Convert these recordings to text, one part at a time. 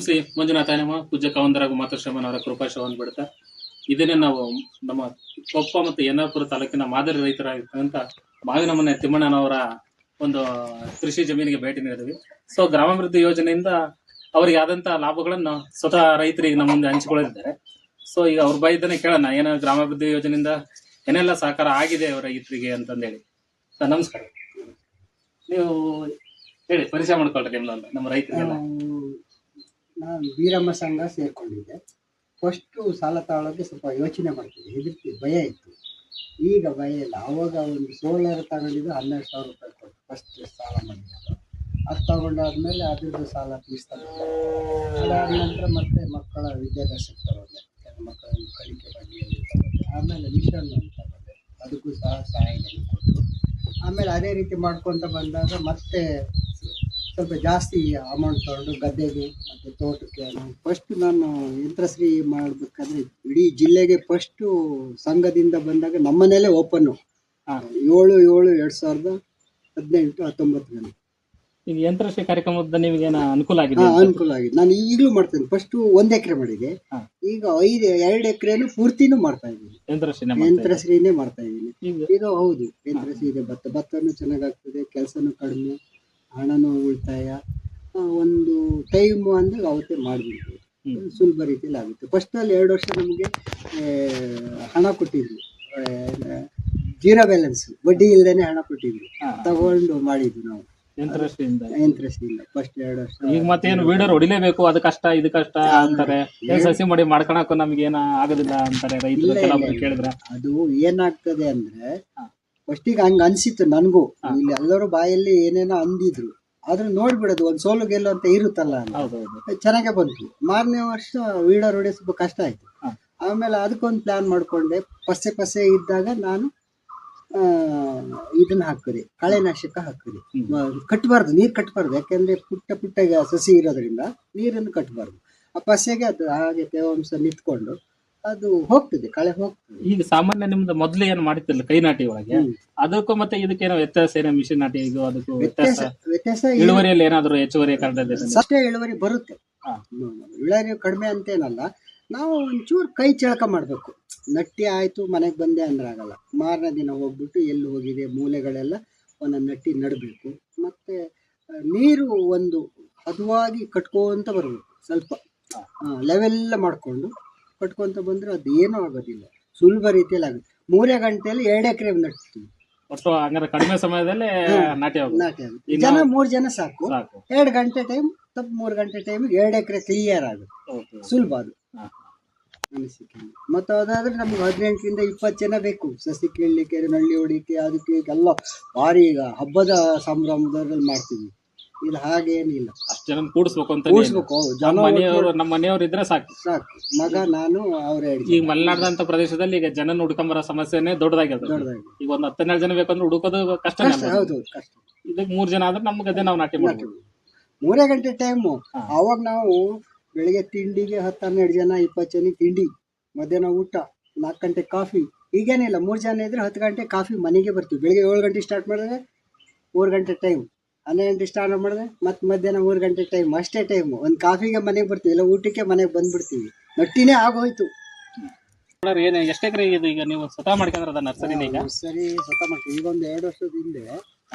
ಶ್ರೀ ಮಂಜುನಾಥಾಯನಮ ಪೂಜ್ಯ ಕವಂದರಾಗು ಮಾತೃಶ್ರಮನವರ ಕೃಪಾಶವನ್ನು ಬಿಡ್ತಾ ಇದನ್ನೇ ನಾವು ನಮ್ಮ ಕೊಪ್ಪ ಮತ್ತು ಯನ್ನಾಪುರ ತಾಲೂಕಿನ ಮಾದರಿ ರೈತರಾಗಿರ್ತಕ್ಕಂಥ ಮಾವಿನಮನೆ ತಿಮ್ಮಣ್ಣನವರ ಒಂದು ಕೃಷಿ ಜಮೀನಿಗೆ ಭೇಟಿ ನೀಡಿದ್ವಿ. ಸೊ ಗ್ರಾಮಾಭಿವೃದ್ಧಿ ಯೋಜನೆಯಿಂದ ಅವರಿಗೆ ಆದಂತಹ ಲಾಭಗಳನ್ನು ಸ್ವತಃ ರೈತರಿಗೆ ನಮ್ಮ ಮುಂದೆ ಹಂಚಿಕೊಳ್ಳಿದ್ದಾರೆ. ಸೊ ಈಗ ಅವ್ರ ಬಾಯಿದ್ದಾನೆ ಕೇಳೋಣ, ಏನೋ ಗ್ರಾಮಾಭಿವೃದ್ಧಿ ಯೋಜನೆಯಿಂದ ಏನೆಲ್ಲ ಸಹಕಾರ ಆಗಿದೆ ಅವರ ರೈತರಿಗೆ ಅಂತಂದೇಳಿ. ಸರ್ ನಮಸ್ಕಾರ, ನೀವು ಹೇಳಿ, ಪರಿಚಯ ಮಾಡ್ಕೊಳ್ರಿ ನಿಮ್ದೊಂದು ನಮ್ಮ ರೈತರಿಗೆಲ್ಲ. ನಾನು ವೀರಮ್ಮ ಸಂಘ ಸೇರ್ಕೊಂಡಿದ್ದೆ. ಫಸ್ಟು ಸಾಲ ತಗೊಳ್ಳೋಕೆ ಸ್ವಲ್ಪ ಯೋಚನೆ ಮಾಡ್ತಿದ್ದೆ, ಹೆದರ್ತಿ ಭಯ ಇತ್ತು. ಈಗ ಭಯ ಇಲ್ಲ. ಆವಾಗ ಒಂದು ಸೋಲಾರ್ ತಗೊಂಡಿದ್ದು 12,000 ರೂಪಾಯಿ ಕೊಟ್ಟು ಫಸ್ಟ್ ಸಾಲ ಮಾಡಿದ್ದು. ಅದು ತಗೊಂಡಾದ್ಮೇಲೆ ಅದ್ರದ್ದು ಸಾಲ ತೀರಿಸ್ತಾರೆ. ಅದಾದ ನಂತರ ಮತ್ತೆ ಮಕ್ಕಳ ವಿದ್ಯಾಭ್ಯಾಸಕ್ಕೆ ತಗೊಂಡೆ, ಮಕ್ಕಳನ್ನು ಕಲಿಕೆ ಬಗೆಯಲ್ಲಿ ತಗೊಂಡೆ. ಆಮೇಲೆ ಮಿಷನ್ ಅಂತ ತಗೊಂಡೆ, ಅದಕ್ಕೂ ಸಹ ಸಹಾಯಧನ ಕೊಟ್ಟರು. ಆಮೇಲೆ ಅದೇ ರೀತಿ ಮಾಡ್ಕೊತ ಬಂದಾಗ ಮತ್ತೆ ಸ್ವಲ್ಪ ಜಾಸ್ತಿ ಅಮೌಂಟ್ ತಗೊಂಡು ಗದ್ದೆಗೆ ಮತ್ತು ತೋಟಕ್ಕೆ. ಫಸ್ಟ್ ನಾನು ಯಂತ್ರಶ್ರೀ ಮಾಡಬೇಕಾದ್ರೆ ಇಡೀ ಜಿಲ್ಲೆಗೆ ಫಸ್ಟು ಸಂಘದಿಂದ ಬಂದಾಗ ನಮ್ಮನೇಲೆ ಓಪನ್ನು 7/7/2018-19 ಈಗ ಯಂತ್ರಶ್ರೀ ಕಾರ್ಯಕ್ರಮದ ನಿಮಗೆ ಅನುಕೂಲ ಆಗಿದೆ? ಅನುಕೂಲ ಆಗಿದೆ. ನಾನು ಈಗಲೂ ಮಾಡ್ತೇನೆ. ಫಸ್ಟ್ 1 ಎಕರೆ ಮಾಡಿದೆ, ಈಗ 2 ಎಕರೆನು ಪೂರ್ತಿನೂ ಮಾಡ್ತಾ ಇದ್ದೀನಿ. ಯಂತ್ರಶ್ರೀನೇ ಮಾಡ್ತಾ ಇದ್ದೀನಿ ಈಗ. ಹೌದು, ಯಂತ್ರಶ್ರೀ ಇದೆ. ಭತ್ತನೂ ಚೆನ್ನಾಗಾಗ್ತದೆ, ಕೆಲಸನೂ ಕಡಿಮೆ, ಹಣನೂ ಉಳಿತಾಯ. ಒಂದು ಟೈಮು ಅಂದ್ರೆ ಅವತ್ತೇ ಮಾಡಿಬಿಡ್ಬೋದು, ಸುಲಭ ರೀತಿಯಲ್ಲಿ ಆಗುತ್ತೆ. ಫಸ್ಟಲ್ಲಿ 2 ವರ್ಷ ನಮಗೆ ಹಣ ಕೊಟ್ಟಿದ್ರು, ಜೀರೋ ಬ್ಯಾಲೆನ್ಸ್, ಬಡ್ಡಿ ಇಲ್ಲದೇನೆ ಹಣ ಕೊಟ್ಟಿದ್ರು, ತಗೊಂಡು ಮಾಡಿದ್ವಿ ನಾವು ಯಂತ್ರಶ್ರೀಯಿಂದ ಫಸ್ಟ್ 2 ವರ್ಷ. ಈಗ ಮತ್ತೇನು ವೀಡರ್ ಹೊಡಿಲೇಬೇಕು, ಅದು ಕಷ್ಟ ಇದು ಕಷ್ಟ ಅಂತಾರೆ, ಸಸಿ ಮಾಡಿ ಮಾಡ್ಕೊಳಕ್ಕೂ ನಮ್ಗೇನ ಆಗೋದಿಲ್ಲ ಅಂತಾರೆ ರೈತರು ಕೇಳಿದ್ರೆ. ಅದು ಏನಾಗ್ತದೆ ಅಂದ್ರೆ, ಫಸ್ಟಿಗೆ ಹಂಗ ಅನ್ಸಿತ್ತು ನನಗೂ. ಇಲ್ಲಿ ಎಲ್ಲರೂ ಬಾಯಲ್ಲಿ ಏನೇನೋ ಅಂದಿದ್ರು, ಆದ್ರೂ ನೋಡ್ಬಿಡೋದು ಒಂದ್ ಸೋಲು ಗೆಲ್ಲು ಅಂತ ಇರುತ್ತಲ್ಲ, ಚೆನ್ನಾಗೇ ಬಂತು. ಮಾರನೇ ವರ್ಷ ವೀಡರ್ ಹೊಡೆಯೋ ಸ್ವಲ್ಪ ಕಷ್ಟ ಆಯ್ತು. ಆಮೇಲೆ ಅದಕ್ಕೊಂದು ಪ್ಲಾನ್ ಮಾಡ್ಕೊಂಡೆ. ಪಸೆ ಇದ್ದಾಗ ನಾನು ಇದನ್ನ ಹಾಕಿದೆ, ಕಳೆನಾಶಕ ಹಾಕಿದೆ. ಕಟ್ಟಬಾರ್ದು, ನೀರು ಕಟ್ಟಬಾರ್ದು, ಯಾಕೆಂದ್ರೆ ಪುಟ್ಟ ಸಸಿ ಇರೋದ್ರಿಂದ ನೀರನ್ನು ಕಟ್ಟಬಾರ್ದು. ಆ ಪಸೆಗೆ ಅದು ಹಾಗೆ ತೇವಾಂಶ ನಿಂತ್ಕೊಂಡು ಅದು ಹೋಗ್ತದೆ, ಕಳೆ ಹೋಗ್ತದೆ. ಈಗ ಸಾಮಾನ್ಯ ನಿಮ್ದು ಮೊದ್ಲು ಏನ್ ಮಾಡ್ತಿರ್ಲಿಲ್ಲ ಕೈ ನಾಟಿ ಒಳಗೆ, ಅದಕ್ಕೂ ಮತ್ತೆ ಇದಕ್ಕೇನೋ ವ್ಯತ್ಯಾಸ ಏನೋ? ಮಿಷಿನ್ ನಾಟಿ ಇದು ಅದಕ್ಕೂ ವ್ಯತ್ಯಾಸ ಇಳುವರಿಯಲ್ಲಿ ಏನಾದ್ರು ಹೆಚ್ಚುವರಿ ಕಾರಣದ? ಅಷ್ಟೇ ಇಳುವರಿ ಬರುತ್ತೆ, ಇಳುವರಿ ಕಡಿಮೆ ಅಂತೇನಲ್ಲ. ನಾವು ಒಂಚೂರು ಕೈ ಚಳಕ ಮಾಡ್ಬೇಕು. ನಟ್ಟಿ ಆಯ್ತು ಮನೆಗೆ ಬಂದೆ ಅಂದ್ರೆ ಆಗಲ್ಲ. ಮಾರನೇ ದಿನ ಹೋಗ್ಬಿಟ್ಟು ಎಲ್ಲಿ ಹೋಗಿದೆ ಮೂಲೆಗಳೆಲ್ಲ ಒಂದೊಂದು ನಟ್ಟಿ ನಡಬೇಕು. ಮತ್ತೆ ನೀರು ಒಂದು ಹದವಾಗಿ ಕಟ್ಕೊಂತ ಬರ್ಬೇಕು, ಸ್ವಲ್ಪ ಲೆವೆಲ್ ಮಾಡ್ಕೊಂಡು ಕಟ್ಕೊಂತ ಬಂದ್ರೆ ಅದು ಏನೂ ಆಗೋದಿಲ್ಲ, ಸುಲಭ ರೀತಿಯಲ್ಲಿ ಆಗುತ್ತೆ. 3 ಗಂಟೆಯಲ್ಲಿ 2 ಎಕರೆ ನಟ್ತೀವಿ. ಒಟ್ಟು ಹಂಗಾರೆ ಕಡಿಮೆ ಸಮಯದಲ್ಲಿ ನಾಟಿ ಆಗುತ್ತೆ. ಜನ 3 ಜನ ಸಾಕು. 2 ಗಂಟೆ ಟೈಮ್, 3 ಗಂಟೆ ಟೈಮಿಗೆ 2 ಎಕರೆ ಕ್ಲಿಯರ್ ಆಗುತ್ತೆ, ಸುಲಭ ಅದು ಅನಿಸಿಕೆ. ಮತ್ತು ಅದಾದ್ರೆ ನಮ್ಗೆ 18ರಿಂದ 20 ಜನ ಬೇಕು, ಸಸಿ ಕೀಳಲಿಕ್ಕೆ, ನಳ್ಳಿ ಹೊಡಿಲಿಕ್ಕೆ, ಅದಕ್ಕೆ ಎಲ್ಲ ಭಾರಿ. ಈಗ ಹಬ್ಬದ ಸಂಭ್ರಮದಲ್ಲಿ ಮಾಡ್ತೀವಿ, ಇದು ಹಾಗೇನಿಲ್ಲ. ಅಷ್ಟು ಜನ ಕೂಡಿಸ್ಬೇಕು ಅಂತ ನಮ್ಮ ಮನೆಯವರು ಇದ್ರೆ ಸಾಕು. ಮಗ ನಾನು ಅವರೇ. ಈಗ ಮಲೆನಾಡಿದಂತ ಪ್ರದೇಶದಲ್ಲಿ ಈಗ ಜನ ಹುಡ್ಕೊಂಬರೋ ಸಮಸ್ಯೆನೇ ದೊಡ್ಡದಾಗಿರ್ತದೆ. ಈಗ ಒಂದು 10-12 ಜನ ಬೇಕಂದ್ರೆ ಹುಡುಕೋದು ಕಷ್ಟ. ಹೌದು, ಕಷ್ಟ. ಇದಕ್ಕೆ 3 ಜನ ಆದ್ರೆ ನಮ್ಗೆ ಅದೇ ನಾವು ನಾಟಿ ಮಾಡ್ತೀವಿ. 3 ಗಂಟೆ ಟೈಮು. ಅವಾಗ ನಾವು ಬೆಳಿಗ್ಗೆ ತಿಂಡಿಗೆ 10-12 ಜನ 20 ಜನ ತಿಂಡಿ, ಮಧ್ಯಾಹ್ನ ಊಟ, 4 ಗಂಟೆ ಕಾಫಿ. ಈಗೇನಿಲ್ಲ, 3 ಜನ ಇದ್ರೆ 10 ಗಂಟೆ ಕಾಫಿ ಮನೆಗೆ ಬರ್ತೀವಿ. ಬೆಳಿಗ್ಗೆ 7 ಗಂಟೆ ಸ್ಟಾರ್ಟ್ ಮಾಡಿದ್ರೆ 3 ಗಂಟೆ ಟೈಮ್, 12 ಗಂಟೆ ಸ್ಟಾರ್ಟ್ ಮಾಡಿದ್ರೆ ಮತ್ತೆ ಮಧ್ಯಾಹ್ನ 3 ಗಂಟೆ ಟೈಮ್, ಅಷ್ಟೇ ಟೈಮು. ಒಂದು ಕಾಫಿಗೆ ಮನೆಗೆ ಬರ್ತೀವಿ, ಇಲ್ಲ ಊಟಕ್ಕೆ ಮನೆಗೆ ಬಂದ್ಬಿಡ್ತೀವಿ. ನಟ್ಟಿನೇ ಆಗೋಯ್ತು. ಏನು ಎಷ್ಟು ಎಕರೆ ಇದು ಈಗ ನೀವು ಸ್ವತಃ ಮಾಡ್ಕೊಂಡ್ರದ ನರ್ಸರಿ? ಈಗ ನರ್ಸರಿ ಸ್ವತಃ ಮಾಡ್ತೀವಿ. ಈಗ ಒಂದು 2 ವರ್ಷದ ಹಿಂದೆ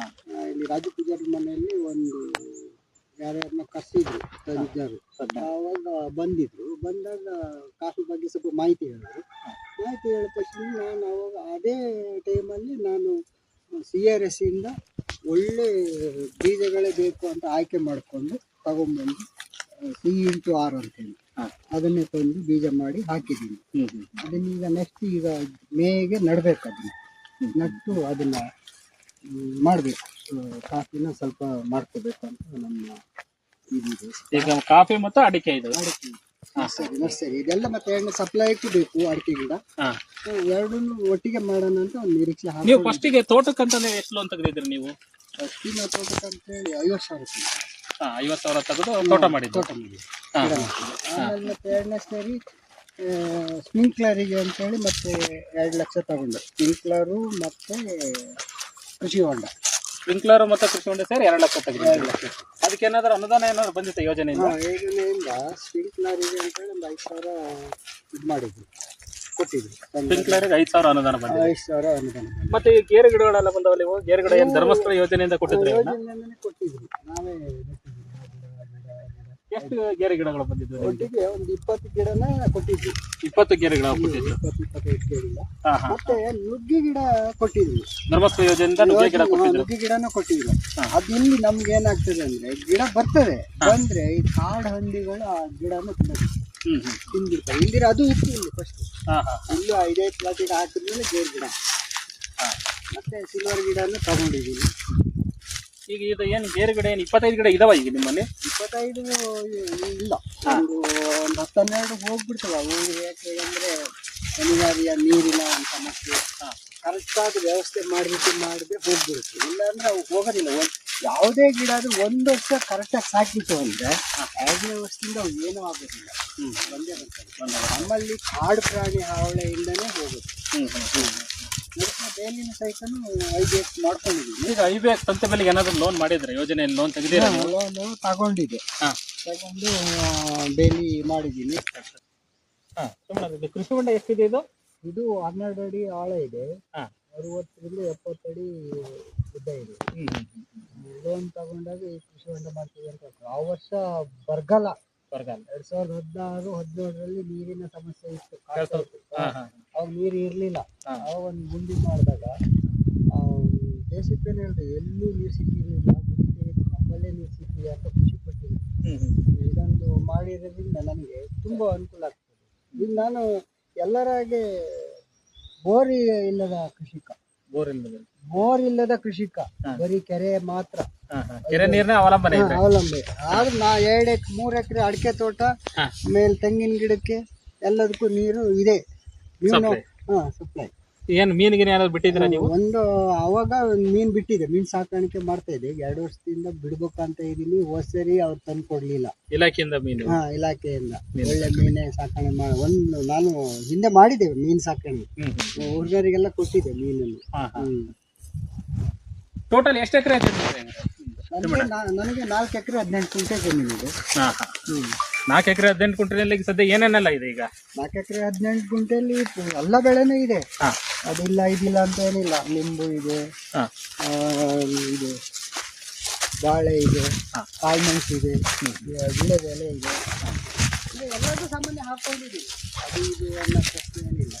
ಇಲ್ಲಿ ರಾಜು ಪೂಜಾರಿ ಮನೆಯಲ್ಲಿ ಒಂದು ಯಾರ್ಯಾರನ್ನ ಕರೆಸಿದ್ರು ತಂದಿದ್ದರು. ಆವಾಗ ಬಂದಾಗ ಕಾಫಿ ಬಗ್ಗೆ ಸ್ವಲ್ಪ ಮಾಹಿತಿ ಹೇಳಿದ್ರು. ಮಾಹಿತಿ ಹೇಳಿದ ತಕ್ಷಣ ನಾನು ಆವಾಗ ಅದೇ ಟೈಮಲ್ಲಿ ನಾನು CRS ಇಂದ ಒಳ್ಳೆ ಬೀಜಗಳೇ ಬೇಕು ಅಂತ ಆಯ್ಕೆ ಮಾಡಿಕೊಂಡು ತಗೊಂಡ್ಬಂದು C*R ಅಂತೇಳಿ ಅದನ್ನೇ ತಂದು ಬೀಜ ಮಾಡಿ ಹಾಕಿದ್ದೀನಿ. ಅದನ್ನೀಗ ನೆಕ್ಸ್ಟ್ ಈಗ ಮೇಗೆ ನಡಬೇಕು. ಅದನ್ನು ನಟ್ಟು ಅದನ್ನ ಮಾಡಬೇಕು, ಕಾಫಿನ ಸ್ವಲ್ಪ ಮಾಡ್ಕೋಬೇಕು ಅಂತ ನಮ್ಮ ಇದಿದೆ. ಈಗ ಕಾಫಿ ಮತ್ತು ಅಡಿಕೆ ಇದು ನರ್ಸರಿ ಇದೆಲ್ಲ. ಮತ್ತೆ ಎಣ್ಣೆ ಸಪ್ಲೈಗೂ ಬೇಕು, ಅಡಿಕೆ ಗಿಡ ಎರಡನ್ನೂ ಒಟ್ಟಿಗೆ ಮಾಡೋಣ ಅಂತ ಒಂದು ನಿರೀಕ್ಷೆ. ನೀವು ಫಸ್ಟಿಗೆ ತೋಟಕ್ಕಂತಾನೆ ಎಷ್ಟು ಲೋನ್ ತೆಗೆದಿದ್ರಿ ನೀವು? ಫಸ್ಟಿನ ತೋಟಕ್ಕಂತೇಳಿ 50,000. 50,000 ತೆಗೆದು ತೋಟ ಮಾಡಿದ್ದು. ಆಮೇಲೆ ಮತ್ತೆ 2ನೇ ಸೇರಿ ಸ್ಪ್ರಿಂಕ್ಲರಿಗೆ ಅಂತೇಳಿ ಮತ್ತೆ 2 ಲಕ್ಷ ತಗೊಂಡೆ. ಸ್ಪ್ರಿಂಕ್ಲರು ಮತ್ತೆ ಕೃಷಿ ಹೊಂಡ. ಸ್ಪ್ರಿಂಕ್ಲರ್ ಮತ್ತೆ ಕೃಷಿ ಹೊಂಡ ಸೇರಿ 2 ಲಕ್ಷ ತೆಗೆದು. ಅದಕ್ಕೆ ಏನಾದ್ರು ಅನುದಾನ ಏನಾದ್ರು ಬಂದಿತ್ತು ಯೋಜನೆಯಿಂದ? ಯೋಜನೆಯಿಂದ ಸ್ಪ್ರಿಂಕ್ಲರಿಗೆ ಅಂತ ಹೇಳಿ ಒಂದು 5,000 ಇದು ಮಾಡಿದ್ರು, ಕೊಟ್ಟಿದ್ರು. ಸ್ಪ್ರಿಂಕ್ಲರ್ಗೆ 5,000 ಅನುದಾನ ಬಂದಿದೆ. 5,000 ಅನುದಾನ ಬಂದಿದೆ. ಮತ್ತೆ ಈ ಗೇರು ಗಿಡಗಳೆಲ್ಲ ಬಂದವಲ್ಲ, ಇವು ಗೇರು ಗಿಡ ಏನು ಧರ್ಮಸ್ಥಳ ಯೋಜನೆಯಿಂದ ಕೊಟ್ಟಿದ್ರೆ? ಯೋಜನೆಯಿಂದನೇ ಕೊಟ್ಟಿದ್ರು, ನಾವೇ ನೆಟ್ಟಿದ್ವಿ. ಎಷ್ಟು ಗೇರು ಗಿಡಗಳು ಬಂದಿದ್ವು? ಒಟ್ಟಿಗೆ ಒಂದು 20 ಗಿಡನ ಕೊಟ್ಟಿದ್ವಿ. 20 ಗೇರು ಗಿಡ ಕೊಟ್ಟಿದ್ರು. 25 ಗಿಡ. ಮತ್ತೆ ನುಗ್ಗಿ ಗಿಡ ಕೊಟ್ಟಿದ್ವಿ, ಧರ್ಮಸ್ಥಳ ಯೋಜನೆಯಿಂದ ನುಗ್ಗೆ ಗಿಡ ಕೊಟ್ಟಿದ್ರು. ನುಗ್ಗಿ ಗಿಡನೂ ಕೊಟ್ಟಿದ್ರು. ಅದು ಇಲ್ಲಿ ನಮ್ಗೆ ಏನಾಗ್ತದೆ ಅಂದ್ರೆ, ಗಿಡ ಬರ್ತದೆ, ಬಂದ್ರೆ ಈ ಕಾಡು ಹಂದಿಗಳು ಆ ಗಿಡನ ತಿಂದಿರ್ತಾರೆ. ಇಲ್ಲಿರ ಅದು ಇತ್ತು ಇಲ್ಲಿ ಫಸ್ಟ್. ಇಲ್ಲೂ 5 ಪ್ಲಾಸ್ಟಿಕ್ ಹಾಕಿದ್ಮೇಲೆ ಗೇರು ಗಿಡ, ಮತ್ತೆ ಸಿಲ್ವರ್ ಗಿಡನು ತಗೊಂಡಿದ್ದೀವಿ. ಈಗ ಇದು ಏನು ಗೇರು ಗಿಡ ಏನು 25 ಗಿಡ ಇದಾವ ಈಗ ನಿಮ್ಮಲ್ಲಿ? 25 ಇಲ್ಲ, ಒಂದು 10-12 ಹೋಗ್ಬಿಡ್ತವೆ. ಅವು ಯಾಕೆಂದ್ರೆ ಅನಿವಾರ್ಯ ನೀರಿನ ಒಂದು ಸಮಸ್ಯೆ, ಕರೆಕ್ಟಾದ ವ್ಯವಸ್ಥೆ ಮಾಡಿದ್ರೆ ಹೋಗ್ಬಿಡುತ್ತೆ. ಇಲ್ಲಾಂದ್ರೆ ಅವು ಹೋಗೋದಿಲ್ಲ. ಯಾವುದೇ ಗಿಡ ಆದ್ರೂ 1 ವರ್ಷ ಕರೆಕ್ಟಾಗಿ ಸಾಕಿತ್ತು ಅಂದ್ರೆ 2ನೇ ವರ್ಷದಿಂದ ಅವು ಏನೂ ಆಗೋದಿಲ್ಲ, ಒಂದೇ ಬರ್ತದೆ. ನಮ್ಮಲ್ಲಿ ಕಾಡು ಪ್ರಾಣಿ ಹಾವಳಿಯಿಂದನೇ ಹೋಗುತ್ತೆ. ಬೇಲಿನ ಸೈಕನ್ನು IBX ಮಾಡ್ಕೊಂಡಿದ್ದೀವಿ. ಈಗ IBX ಸಂತೆ ಬೆಲೆಗೆ ಏನಾದ್ರು ಲೋನ್ ಮಾಡಿದ್ರೆ, ಯೋಜನೆಯಲ್ಲಿ ಲೋನ್ ತೆಗೆದಿರ? ಲೋನ್ ತಗೊಂಡಿದೆ, ತಗೊಂಡು ಬೇಲಿ ಮಾಡಿದ್ದೀನಿ. ಕೃಷಿ ಹೊಂಡ ಎಷ್ಟಿದೆ ಇದು? ಇದು 12 ಅಡಿ ಆಳ ಇದೆ, 60 ರಿಂದ 70 ಅಡಿ ಉದ್ದ ಇದೆ. ಲೋನ್ ತಗೊಂಡಾಗ ಈ ಕೃಷಿ ಹೊಂಡ ಮಾಡ್ತೀವಿ ಅಂತ. ಆ ವರ್ಷ ಬರಗಾಲ 2016-17ರಲ್ಲಿ ನೀರಿನ ಸಮಸ್ಯೆ ಇತ್ತು. ಅವಾಗ ನೀರು ಇರ್ಲಿಲ್ಲ. ಅವಾಗ ಒಂದು ಗುಂಡಿ ಮಾಡಿದಾಗ ದೇಶಕ್ಕೇನು ಹೇಳಿದೆ, ಎಲ್ಲೂ ನೀರು ಸಿಕ್ಕಿರಲಿಲ್ಲ, ನಮ್ಮಲ್ಲೇ ನೀರು ಸಿಕ್ಕಿದೆ ಅಂತ ಖುಷಿ ಪಟ್ಟಿದ್ದೆ. ಇದೊಂದು ಮಾಡಿರೋದ್ರಿಂದ ನನಗೆ ತುಂಬಾ ಅನುಕೂಲ ಆಗ್ತದೆ. ಈಗ ನಾನು ಎಲ್ಲರಾಗೆ ಬೋರ್ ಇಲ್ಲದ ಕೃಷಿಕ, ಬೋರ್ ಇಲ್ಲದ ಕೃಷಿಕ, ಬರೀ ಕೆರೆ ಮಾತ್ರ, ಕೆರೆ ನೀರಿನ ಅವಲಂಬನೆ. ಆದ್ರೆ ನಾ 2-3 ಎಕರೆ ಅಡಿಕೆ ತೋಟ, ಆಮೇಲೆ ತೆಂಗಿನ ಗಿಡಕ್ಕೆ ಎಲ್ಲದಕ್ಕೂ ನೀರು ಇದೆ. ಸಪ್ಲೈ. ಏನು ಮೀನಿಗೆ ಏನಾದ್ರು ಬಿಟ್ಟಿದ್ದೀರಾ ನೀವು? ಅವಾಗ ಮೀನ್ ಬಿಟ್ಟಿದೆ, ಮೀನ್ ಸಾಕಾಣಿಕೆ ಮಾಡ್ತಾ ಇದೆ. 2 ವರ್ಷದಿಂದ ಬಿಡ್ಬೇಕಂತ ಇದೀನಿ. ಹೋದ್ಸರಿ ಅವ್ರು ತಂದು ಕೊಡ್ಲಿಲ್ಲ, ಇಲಾಖೆಯಿಂದ ಮೀನು. ಇಲಾಖೆಯಿಂದ ಒಳ್ಳೆ ಮೀನೇ ಸಾಕಣೆ ನಾನು ಹಿಂದೆ ಮಾಡಿದ್ದೇವೆ ಮೀನ್ ಸಾಕಣೆ, ಹುಡುಗರಿಗೆಲ್ಲ ಕೊಟ್ಟಿದ್ದೆ ಮೀನನ್ನು. ಟೋಟಲ್ ಎಷ್ಟು ಎಕರೆ ಆಯ್ತು? ನನಗೆ 4 ಎಕರೆ 18 ಕುಂಟೆ ಜಮೀನಿದೆ. 4 ಎಕರೆ 18 ಕುಂಟೆಯಲ್ಲಿ ಸದ್ಯ ಏನೇನೆಲ್ಲ ಇದೆ? ಈಗ 4 ಎಕರೆ 18 ಗುಂಟೆಯಲ್ಲಿ ಎಲ್ಲ ಬೆಳೆನೂ ಇದೆ. ಅದಿಲ್ಲ ಇದಿಲ್ಲ ಅಂತ ಏನಿಲ್ಲ. ಲಿಂಬು ಇದೆ, ಇದು ಬಾಳೆ ಇದೆ, ಕಾಳುಮೆಣಸು ಇದೆ, ವಿಳೆದೆಲೆ ಇದೆ, ಎಲ್ಲದೂ ಸಾಮಾನ್ಯ ಹಾಕೊಂಡಿದ್ದೀವಿ. ಅದು ಇದು ಅನ್ನೋ ಪ್ರಶ್ನೆ ಏನಿಲ್ಲ.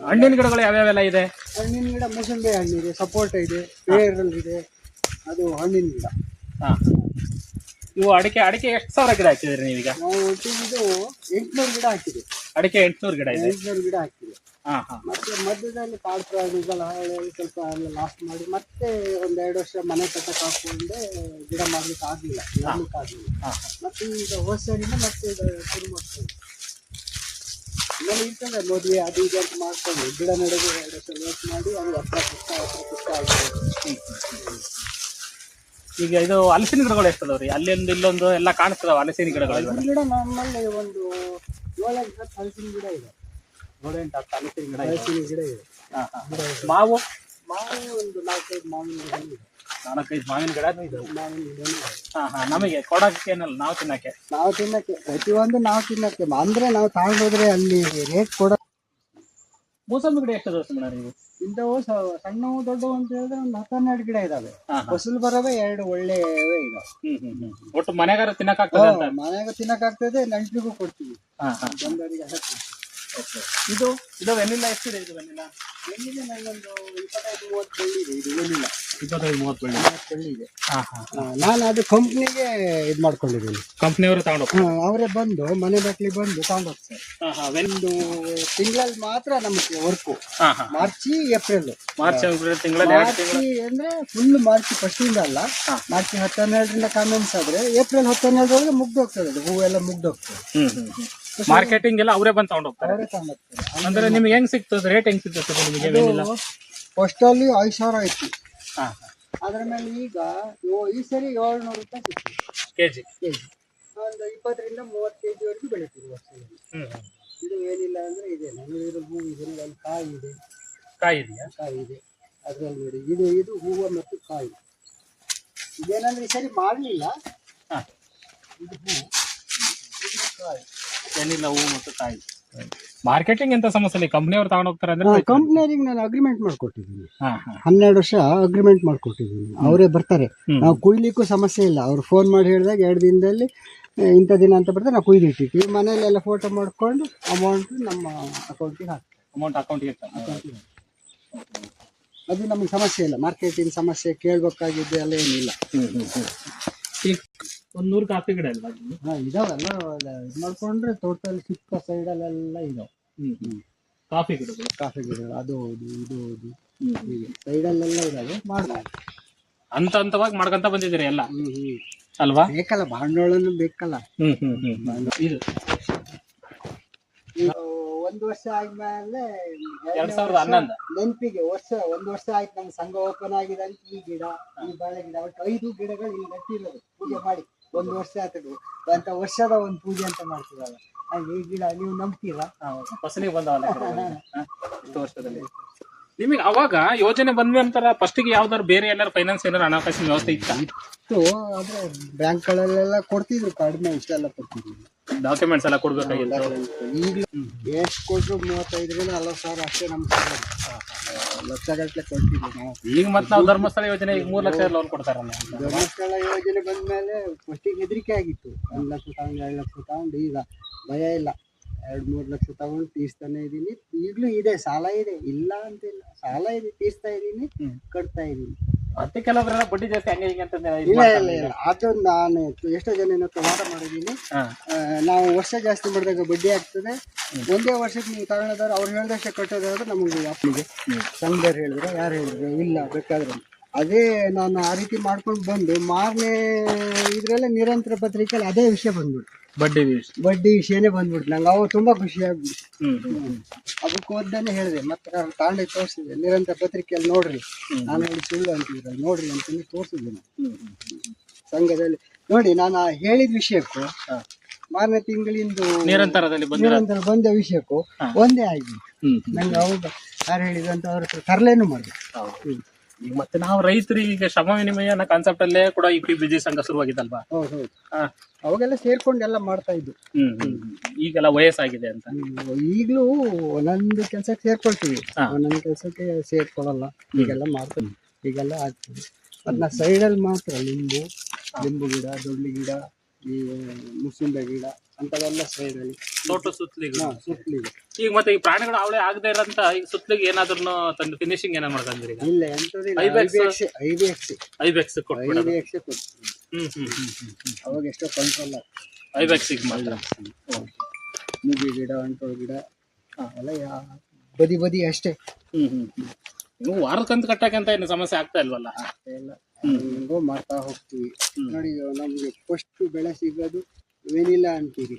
ಹಣ್ಣಿನ ಗಿಡಗಳು ಯಾವ್ಯಾವೆಲ್ಲ ಇದೆ? ಹಣ್ಣಿನ ಗಿಡ ಮೂಸಂಬಿ ಹಣ್ಣಿದೆ, ಸಪೋಟ ಇದೆ, ಪೇರಲ್ ಇದೆ, ಅದು ಹಣ್ಣಿನ ಗಿಡ. ಇವು ಅಡಿಕೆ ಎಷ್ಟು ಸಾವಿರ ಗಿಡ ಹಾಕಿದ್ರಿ ನೀವೀಗ? ನಾವು ಒಟ್ಟಿಗೆ ಇದು 800 ಗಿಡ ಹಾಕಿದೆ. ಅಡಿಕೆ 800 ಗಿಡ ಇದೆ. 800 ಗಿಡ ಹಾಕಿದೆ. ಮತ್ತೆ ಮಧ್ಯದಲ್ಲಿ ಕಾಡು ಪ್ರಾಣಿಗಳ ಹಾವಳಿ ಸ್ವಲ್ಪ ಲಾಸ್ಟ್ ಮಾಡಿ ಮತ್ತೆ 1-2 ವರ್ಷ ಮನೆ ಕಟ್ಟಕ್ಕೆ ಹಾಕೊಂಡೆ ಗಿಡ ಮಾಡ್ಲಿಕ್ಕೆ ಆಗ್ಲಿಲ್ಲ, ಮತ್ತೆ ಈಗ ಹೊಸರಿಂದ ಮತ್ತೆ ಶುರು ಮಾಡ್ಕೊಂಡು ಆಮೇಲೆ ಇರ್ತದೆ ಮದುವೆ ಅದು ಇದು ಅಂತ ಮಾಡ್ಕೊಂಡು ಗಿಡ ನಡೆದು 2 ವರ್ಷ ವೇಟ್ ಮಾಡಿ ಅದು 10 ಪುಷ್ಟ ಆಗ್ತದೆ. ಈಗ ಇದು ಹಲಸಿನ ಗಿಡಗಳು ಎಷ್ಟದವ್ರಿ? ಅಲ್ಲೊಂದು ಇಲ್ಲೊಂದು ಎಲ್ಲ ಕಾಣಿಸ್ತದಾವ ಹಲಸಿನ ಗಿಡಗಳು. ಗಿಡ ನಮ್ಮಲ್ಲಿ ಒಂದು 7-8 ಹಲಸಿನ ಗಿಡ ಇದೆ. 7-8 ಹಲಸಿನ ಗಿಡ ಇದೆ. ಮಾವು ಒಂದು 4-5 ಮಾವಿನ ಗಿಡ ಇದೆ. 4-5 ಮಾವಿನ ಗಿಡನೂ ಇದೆ. ಮಾವಿನ ಗಿಡ ಇದೆ. ನಮಗೆ ಕೊಡಕ್ಕೆ ಏನಲ್ಲ, ನಾವು ತಿನ್ನಕ್ಕೆ ಪ್ರತಿಯೊಂದು ನಾವು ತಿನ್ನಕ್ಕೆ ಅಂದ್ರೆ ನಾವು ತಗೊಂಡೋದ್ರೆ ಅಲ್ಲಿ ರೇಟ್ ಕೊಡ. ಮೂಸಂಬಿ ಗಿಡ ಎಷ್ಟು ದೋಸ್ತ ನೀವು? ಇಂಥವು ಸಣ್ಣವು ದೊಡ್ಡವು ಅಂತ ಹೇಳಿದ್ರೆ ಒಂದು 10-12 ಗಿಡ ಇದಾವೆ. ಫಸಲು ಬರವೆ 2 ಒಳ್ಳೆಯವೇ ಇದಾವೆ. ಒಟ್ಟು ಮನೆಗಾರ ತಿನ್ನಕ್ಕಾಗ್ತದೆ? ಮನೆಗೆ ತಿನ್ನಕ್ಕಾಗ್ತದೆ, ನೆಂಟರಿಗೂ ಕೊಡ್ತೀವಿ, ಬಂದವರಿಗೆ ಹಾಕ್ತೀವಿ. ಇದು ವೆನಿಲ್ಲಾ ಎಷ್ಟಿದೆ? ಇದು ವೆನಿಲ್ಲಾ ನನ್ನೊಂದು 25-30 ಬಳ್ಳಿ ಇದೆ. ಇದು ವೆನಿಲ್ಲಾ 25-30 ಬಳ್ಳಿ ಇದೆ. ನಾನು ಅದು ಕಂಪ್ನಿಗೆ ಇದು ಮಾಡ್ಕೊಂಡಿದ್ದೀನಿ. ಕಂಪ್ನಿಯವರು ತಗೊಂಡು ಅವರೇ ಬಂದು ಮನೆ ಬಾಟ್ಲಿ ಬಂದು ತಗೊಂಡು ಹೋಗ್ತಾರೆ. ಒಂದು ತಿಂಗಳಲ್ಲಿ ಮಾತ್ರ ನಮಗೆ ವರ್ಕು. ಮಾರ್ಚ್ ಏಪ್ರಿಲ್ ಅಂದ್ರೆ ಫುಲ್ ಮಾರ್ಚ್ ಫಸ್ಟಿಂದ ಅಲ್ಲ, ಮಾರ್ಚ್ 10-12ರಿಂದ ಕಾಮೆಂಟ್ಸ್ ಆದ್ರೆ ಏಪ್ರಿಲ್ 10-12 ಮುಗ್ದು ಹೋಗ್ತದೆ. ಅದು ಹೂವೆಲ್ಲ ಮುಗ್ದು ಹೋಗ್ತದೆ. ಮಾರ್ಕೆಟಿಂಗ್ ಎಲ್ಲ ಅವರೇ ಬಂದು ತಗೊಂಡು ಹೋಗ್ತಾರೆ. ಅಂದ್ರೆ ನಿಮ್ಗೆ ಹೆಂಗ್ ಸಿಗ್ತದೆ? ರೇಟ್ ಹೆಂಗ್ ಸಿಗ್ತದೆ ನಿಮಗೆ? ಫಸ್ಟ್ ಅಲ್ಲಿ 5,000 ಇತ್ತು. ಅದ್ರ ಮೇಲೆ ಈಗ ಈ ಸರಿ 700 ರೂಪಾಯಿ ಸಿಗ್ತದೆ ಕೆಜಿ. ಒಂದು 20-30 kg ವರೆಗೂ ಬೆಳಿತೀವಿ ವರ್ಷದಲ್ಲಿ. ಇದು ಏನಿಲ್ಲ ಅಂದ್ರೆ ಇದೆ, ನನಗಿರೋ ಹೂ ಇದೆ, ಅಲ್ಲಿ ಕಾಯಿ ಇದೆ. ಕಾಯಿ ಇದೆಯಾ? ಕಾಯಿ ಇದೆ ಅದ್ರಲ್ಲಿ ನೋಡಿ. ಇದು ಹೂವು ಮತ್ತು ಕಾಯಿ. ಇದೇನಂದ್ರೆ ಈ ಸರಿ ಮಾಡಲಿಲ್ಲ. ಹಾ. ಏನಿಲ್ಲ, ಹೂವು ಮತ್ತು ಕಾಯಿ. ಮಾರ್ಕೆಟಿಂಗ್ ಎಂತ ಸಮಸ್ಯೆ ಇಲ್ಲ, ಕಂಪ್ನಿಯವ್ರು ತಗೊಂಡು ಹೋಗ್ತಾರೆ ಅಂದ್ರೆ. ಕಂಪ್ನಿಯವರಿಗೆ ನಾನು ಅಗ್ರಿಮೆಂಟ್ ಮಾಡ್ಕೊಟ್ಟಿದ್ದೀನಿ. ಹಾ ಹಾ 12 ವರ್ಷ ಅಗ್ರಿಮೆಂಟ್ ಮಾಡ್ಕೊಟ್ಟಿದ್ದೀನಿ. ಅವರೇ ಬರ್ತಾರೆ. ನಾವು ಕುಯ್ಲಿಕ್ಕೂ ಸಮಸ್ಯೆ ಇಲ್ಲ. ಅವ್ರು ಫೋನ್ ಮಾಡಿ ಹೇಳಿದಾಗ 2 ದಿನದಲ್ಲಿ ಇಂಥ ದಿನ ಅಂತ ಬರ್ತಾರೆ, ನಾವು ಕುಯ್ದು ಇಟ್ಟಿರ್ತೀವಿ. ಮನೆಯಲ್ಲೆಲ್ಲ ಫೋಟೋ ಮಾಡ್ಕೊಂಡು ಅಮೌಂಟ್ ನಮ್ಮ ಅಕೌಂಟಿಗೆ ಹಾಕ್ತೀವಿ. ಅಮೌಂಟ್ ಅಕೌಂಟ್ಗೆ ಅದು ನಮಗೆ ಸಮಸ್ಯೆ ಇಲ್ಲ. ಮಾರ್ಕೆಟಿಂಗ್ ಸಮಸ್ಯೆ ಕೇಳಬೇಕಾಗಿದ್ದು ಎಲ್ಲ ಏನಿಲ್ಲ. ಈಗ 100 ಕಾಫಿ ಗಿಡ ಇಲ್ಲ? ಇದಾವೆಲ್ಲ ಇದು ಮಾಡ್ಕೊಂಡ್ರೆ ಟೋಟಲ್ ಸುತ್ತ ಸೈಡಲ್ಲೆಲ್ಲ ಇದಾವೆ. ಕಾಫಿ ಗಿಡಗಳು, ಕಾಫಿ ಗಿಡಗಳು ಅದು ಹೌದು, ಇದು ಹೌದು, ಹೀಗೆ ಸೈಡಲ್ಲೆಲ್ಲ ಇದಾವೆ. ಮಾಡ್ಬೋದು. ಹಂತ ಹಂತವಾಗಿ ಮಾಡ್ಕೊಂತ ಬಂದಿದ್ದೀರಿ ಎಲ್ಲ ಅಲ್ವಾ? ಬೇಕಲ್ಲ, ಬಾಂಡವಾಳನು ಬೇಕಲ್ಲ. ಇದು 1 ವರ್ಷ ಆದ್ಮೇಲೆ 2011 ನೆನಪಿಗೆ 1 ವರ್ಷ ಆಯ್ತು ನಮ್ಮ ಸಂಘ ಓಪನ್ ಆಗಿದೆ ಅಂತ ಈ ಗಿಡ, ಈ ಬಾಳೆ ಗಿಡ, ಒಟ್ಟು 5 ಗಿಡಗಳು ಇಲ್ಲಿ ನಟ್ಟಿರೋದು. ಪೂಜೆ ಮಾಡಿ 1 ವರ್ಷ ಆಯ್ತು ಅಂತ. ವರ್ಷದ ಒಂದು ಪೂಜೆ ಅಂತ ಮಾಡ್ತೀವಲ್ಲ, ಹಾಗೆ ಈ ಗಿಡ ನೀವು ನಂಬ್ತೀರಾ? ಫಸಲಿಗೆ ಬಂದವಲ್ಲ ಇಷ್ಟು ವರ್ಷದಲ್ಲಿ. ನಿಮಗೆ ಅವಾಗ ಯೋಜನೆ ಬಂದ ನಂತರ ಫಸ್ಟಿಗೆ ಯಾವ್ದಾದ್ರು ಬೇರೆ ಎಲ್ಲಾರು ಫೈನಾನ್ಸ್ ಏನಾರು ಹಣಕಾಸಿನ ವ್ಯವಸ್ಥೆ ಇತ್ತು? ಆದ್ರೆ ಬ್ಯಾಂಕ್ಗಳಲ್ಲೆಲ್ಲ ಕೊಡ್ತಿದ್ರು, ಕಡಿಮೆ ಇಷ್ಟೆಲ್ಲ ಕೊಡ್ತಿದ್ರು. ಡಾಕ್ಯುಮೆಂಟ್ಸ್ ಎಲ್ಲ ಕೊಡ್ಬೇಕಾಗಿತ್ತು. ಈಗಲೂ ಎಷ್ಟು ಕೊಟ್ಟರು 35,000 40,000 ಅಷ್ಟೇ ನಮ್ಗೆ ಲಕ್ಷಗಟ್ಟಲೆ ಕೊಡ್ತಿದ್ವಿ ನಾವು. ಈಗ ಮತ್ತೆ ನಾವು ಧರ್ಮಸ್ಥಳ ಯೋಜನೆ 3 ಲಕ್ಷ ಲೋನ್ ಕೊಡ್ತಾರಲ್ಲ. ಧರ್ಮಸ್ಥಳ ಯೋಜನೆ ಬಂದ್ಮೇಲೆ ಫಸ್ಟಿಗೆ ಹೆದರಿಕೆ ಆಗಿತ್ತು. 1 ಲಕ್ಷ ತಗೊಂಡು 2 ಲಕ್ಷ ತಗೊಂಡು, ಈಗ ಭಯ ಇಲ್ಲ. 2-3 ಲಕ್ಷ ತಗೊಂಡು ತೀರ್ಸ್ತಾನೆ ಇದ್ದೀನಿ. ಈಗಲೂ ಇದೆ, ಸಾಲ ಇದೆ, ಇಲ್ಲ ಅಂತಿಲ್ಲ. ಸಾಲ ಇದೆ, ತೀರ್ಸ್ತಾ ಇದ್ದೀನಿ, ಕಟ್ತಾ ಇದ್ದೀನಿ. ಮತ್ತೆ ಕೆಲವರೆಲ್ಲ ಬಡ್ಡಿ ಜಾಸ್ತಿ ಹಂಗೆ ಹಿಂಗೆ ಅಂತ ಇಲ್ಲ ಇಲ್ಲ ಇಲ್ಲ, ಅದು ನಾನು ಎಷ್ಟೋ ಜನ ವಾದ ಮಾಡಿದ್ದೀನಿ. ನಾವು ವರ್ಷ ಜಾಸ್ತಿ ಮಾಡಿದಾಗ ಬಡ್ಡಿ ಆಗ್ತದೆ. ಒಂದೇ ವರ್ಷಕ್ಕೆ ನೀವು ತಗೊಳ್ಳೋದಾದ್ರೆ ಅವ್ರು ಹೇಳಿದಷ್ಟೇ ಕಟ್ಟೋದಾದ್ರೆ ನಮಗೆ ಅಪ್ಪನಿಗೆ ಸಂಘದವ್ರು ಹೇಳಿದ್ರು, ಯಾರು ಹೇಳಿದ್ರು ಇಲ್ಲ ಬೇಕಾದ್ರೆ. ಅದೇ ನಾನು ಆ ರೀತಿ ಮಾಡ್ಕೊಂಡು ಬಂದು ಮಾರನೇ ಇದ್ರಲ್ಲೇ ನಿರಂತರ ಪತ್ರಿಕೆಯಲ್ಲಿ ಅದೇ ವಿಷಯ ಬಂದ್ಬಿಟ್ಟು, ಬಡ್ಡಿ ವಿಷಯನೇ ಬಂದ್ಬಿಟ್ಟು ನಂಗೆ ಅವಾಗ ತುಂಬಾ ಖುಷಿ ಆಗ್ಬಿಟ್ಟು ಅದಕ್ಕೆ ಓದ್ದಾನೆ ಹೇಳಿದೆ. ಮತ್ತೆ ನಾನು ತಾಂಡೆ ತೋರಿಸಿದೆ, ನಿರಂತರ ಪತ್ರಿಕೆಯಲ್ಲಿ ನೋಡ್ರಿ, ನಾನು ಹೇಳಿ ಸುಳ್ಳು ಅಂತಿದ್ರಲ್ಲ ನೋಡ್ರಿ ಅಂತಂದು ತೋರಿಸಿದ್ದೆ ನಾನು ಸಂಘದಲ್ಲಿ. ನೋಡಿ, ನಾನು ಹೇಳಿದ ವಿಷಯಕ್ಕೂ ಮಾರನೇ ತಿಂಗಳಿಂದು ನಿರಂತರ ಬಂದ ವಿಷಯಕ್ಕೂ ಒಂದೇ ಆಗಿದೆ. ನಂಗೆ ಅವಾಗ ಯಾರು ಹೇಳಿದ್ರು ಅಂತ ಅವ್ರ ಹತ್ರ ತರಲೇನು ಮಾಡಿದೆ. ಈಗ ಮತ್ತೆ ನಾವು ರೈತರಿಗೆ ಈಗ ಶ್ರಮ ವಿನಿಮಯ ಅನ್ನೋ ಕಾನ್ಸೆಪ್ಟ್ ಅಲ್ಲೇ ಕೂಡ ಈ ಬಿಜಿ ಸಂಘ ಶುರುವಾಗಿದಲ್ವಾ? ಹೌದು, ಅವಾಗೆಲ್ಲ ಸೇರ್ಕೊಂಡು ಎಲ್ಲ ಮಾಡ್ತಾ ಇದ್ದು. ಈಗೆಲ್ಲ ವಯಸ್ಸಾಗಿದೆ ಅಂತ ಈಗಲೂ ಒಂದೊಂದು ಕೆಲ್ಸಕ್ಕೆ ಸೇರ್ಕೊಳ್ತೀವಿ, ಒಂದೊಂದು ಕೆಲ್ಸಕ್ಕೆ ಸೇರ್ಕೊಳ್ಳಲ್ಲ. ಈಗೆಲ್ಲ ಮಾಡ್ತೀವಿ, ಈಗೆಲ್ಲ ಆಗ್ತದೆ. ಅದನ್ನ ಸೈಡಲ್ಲಿ ಮಾತ್ರ ಲಿಂಬು ಗಿಡ, ದೊಡ್ಡ ಗಿಡ, ಈ ಮುಸುಂಬೆ ಗಿಡ ಅಂತವೆಲ್ಲ ಸೈಡಲ್ಲಿ ಸುತ್ತಲಿಗೆ. ಈಗ ಮತ್ತೆ ಈ ಪ್ರಾಣಿಗಳು ಅವಳೆ ಆಗದೆ ಇರಂತ ಈಗ ಸುತ್ತಲಿಗೆ ಏನಾದ್ರು ತಂದು ಫಿನಿಶಿಂಗ್ ಏನಾದ್ರು ಮಾಡ್ಕೊಂಡ್ರಿ? ಇಲ್ಲ, ಎಂತದಿಲ್ಲ. ಐಬೆಕ್ಸ್ ಕೊಡ್ತೀವಿ. ಅವಾಗ ಎಷ್ಟೋ ಕಂಟ್ರೋಲ್ ಐಬೆಕ್ಸಿಗೆ ಮಾತ್ರ. ಮುಗಿ ಗಿಡ, ಅಂಟೋಳ ಗಿಡ ಎಲ್ಲ ಬದಿ ಅಷ್ಟೇ. ನೀವು ವಾರಕ್ಕಂತ ಕಟ್ಟಕ್ಕಂತ ಏನು ಸಮಸ್ಯೆ ಆಗ್ತಾ ಇಲ್ವಲ್ಲ? ಇಲ್ಲ, ಹೆಂಗೋ ಮಾಡ್ತಾ ಹೋಗ್ತೀವಿ. ನೋಡಿ, ನಮ್ಗೆ ಫಸ್ಟ್ ಬೆಳೆ ಸಿಗೋದು ವೆನಿಲಾ ಅಂತೀರಿ.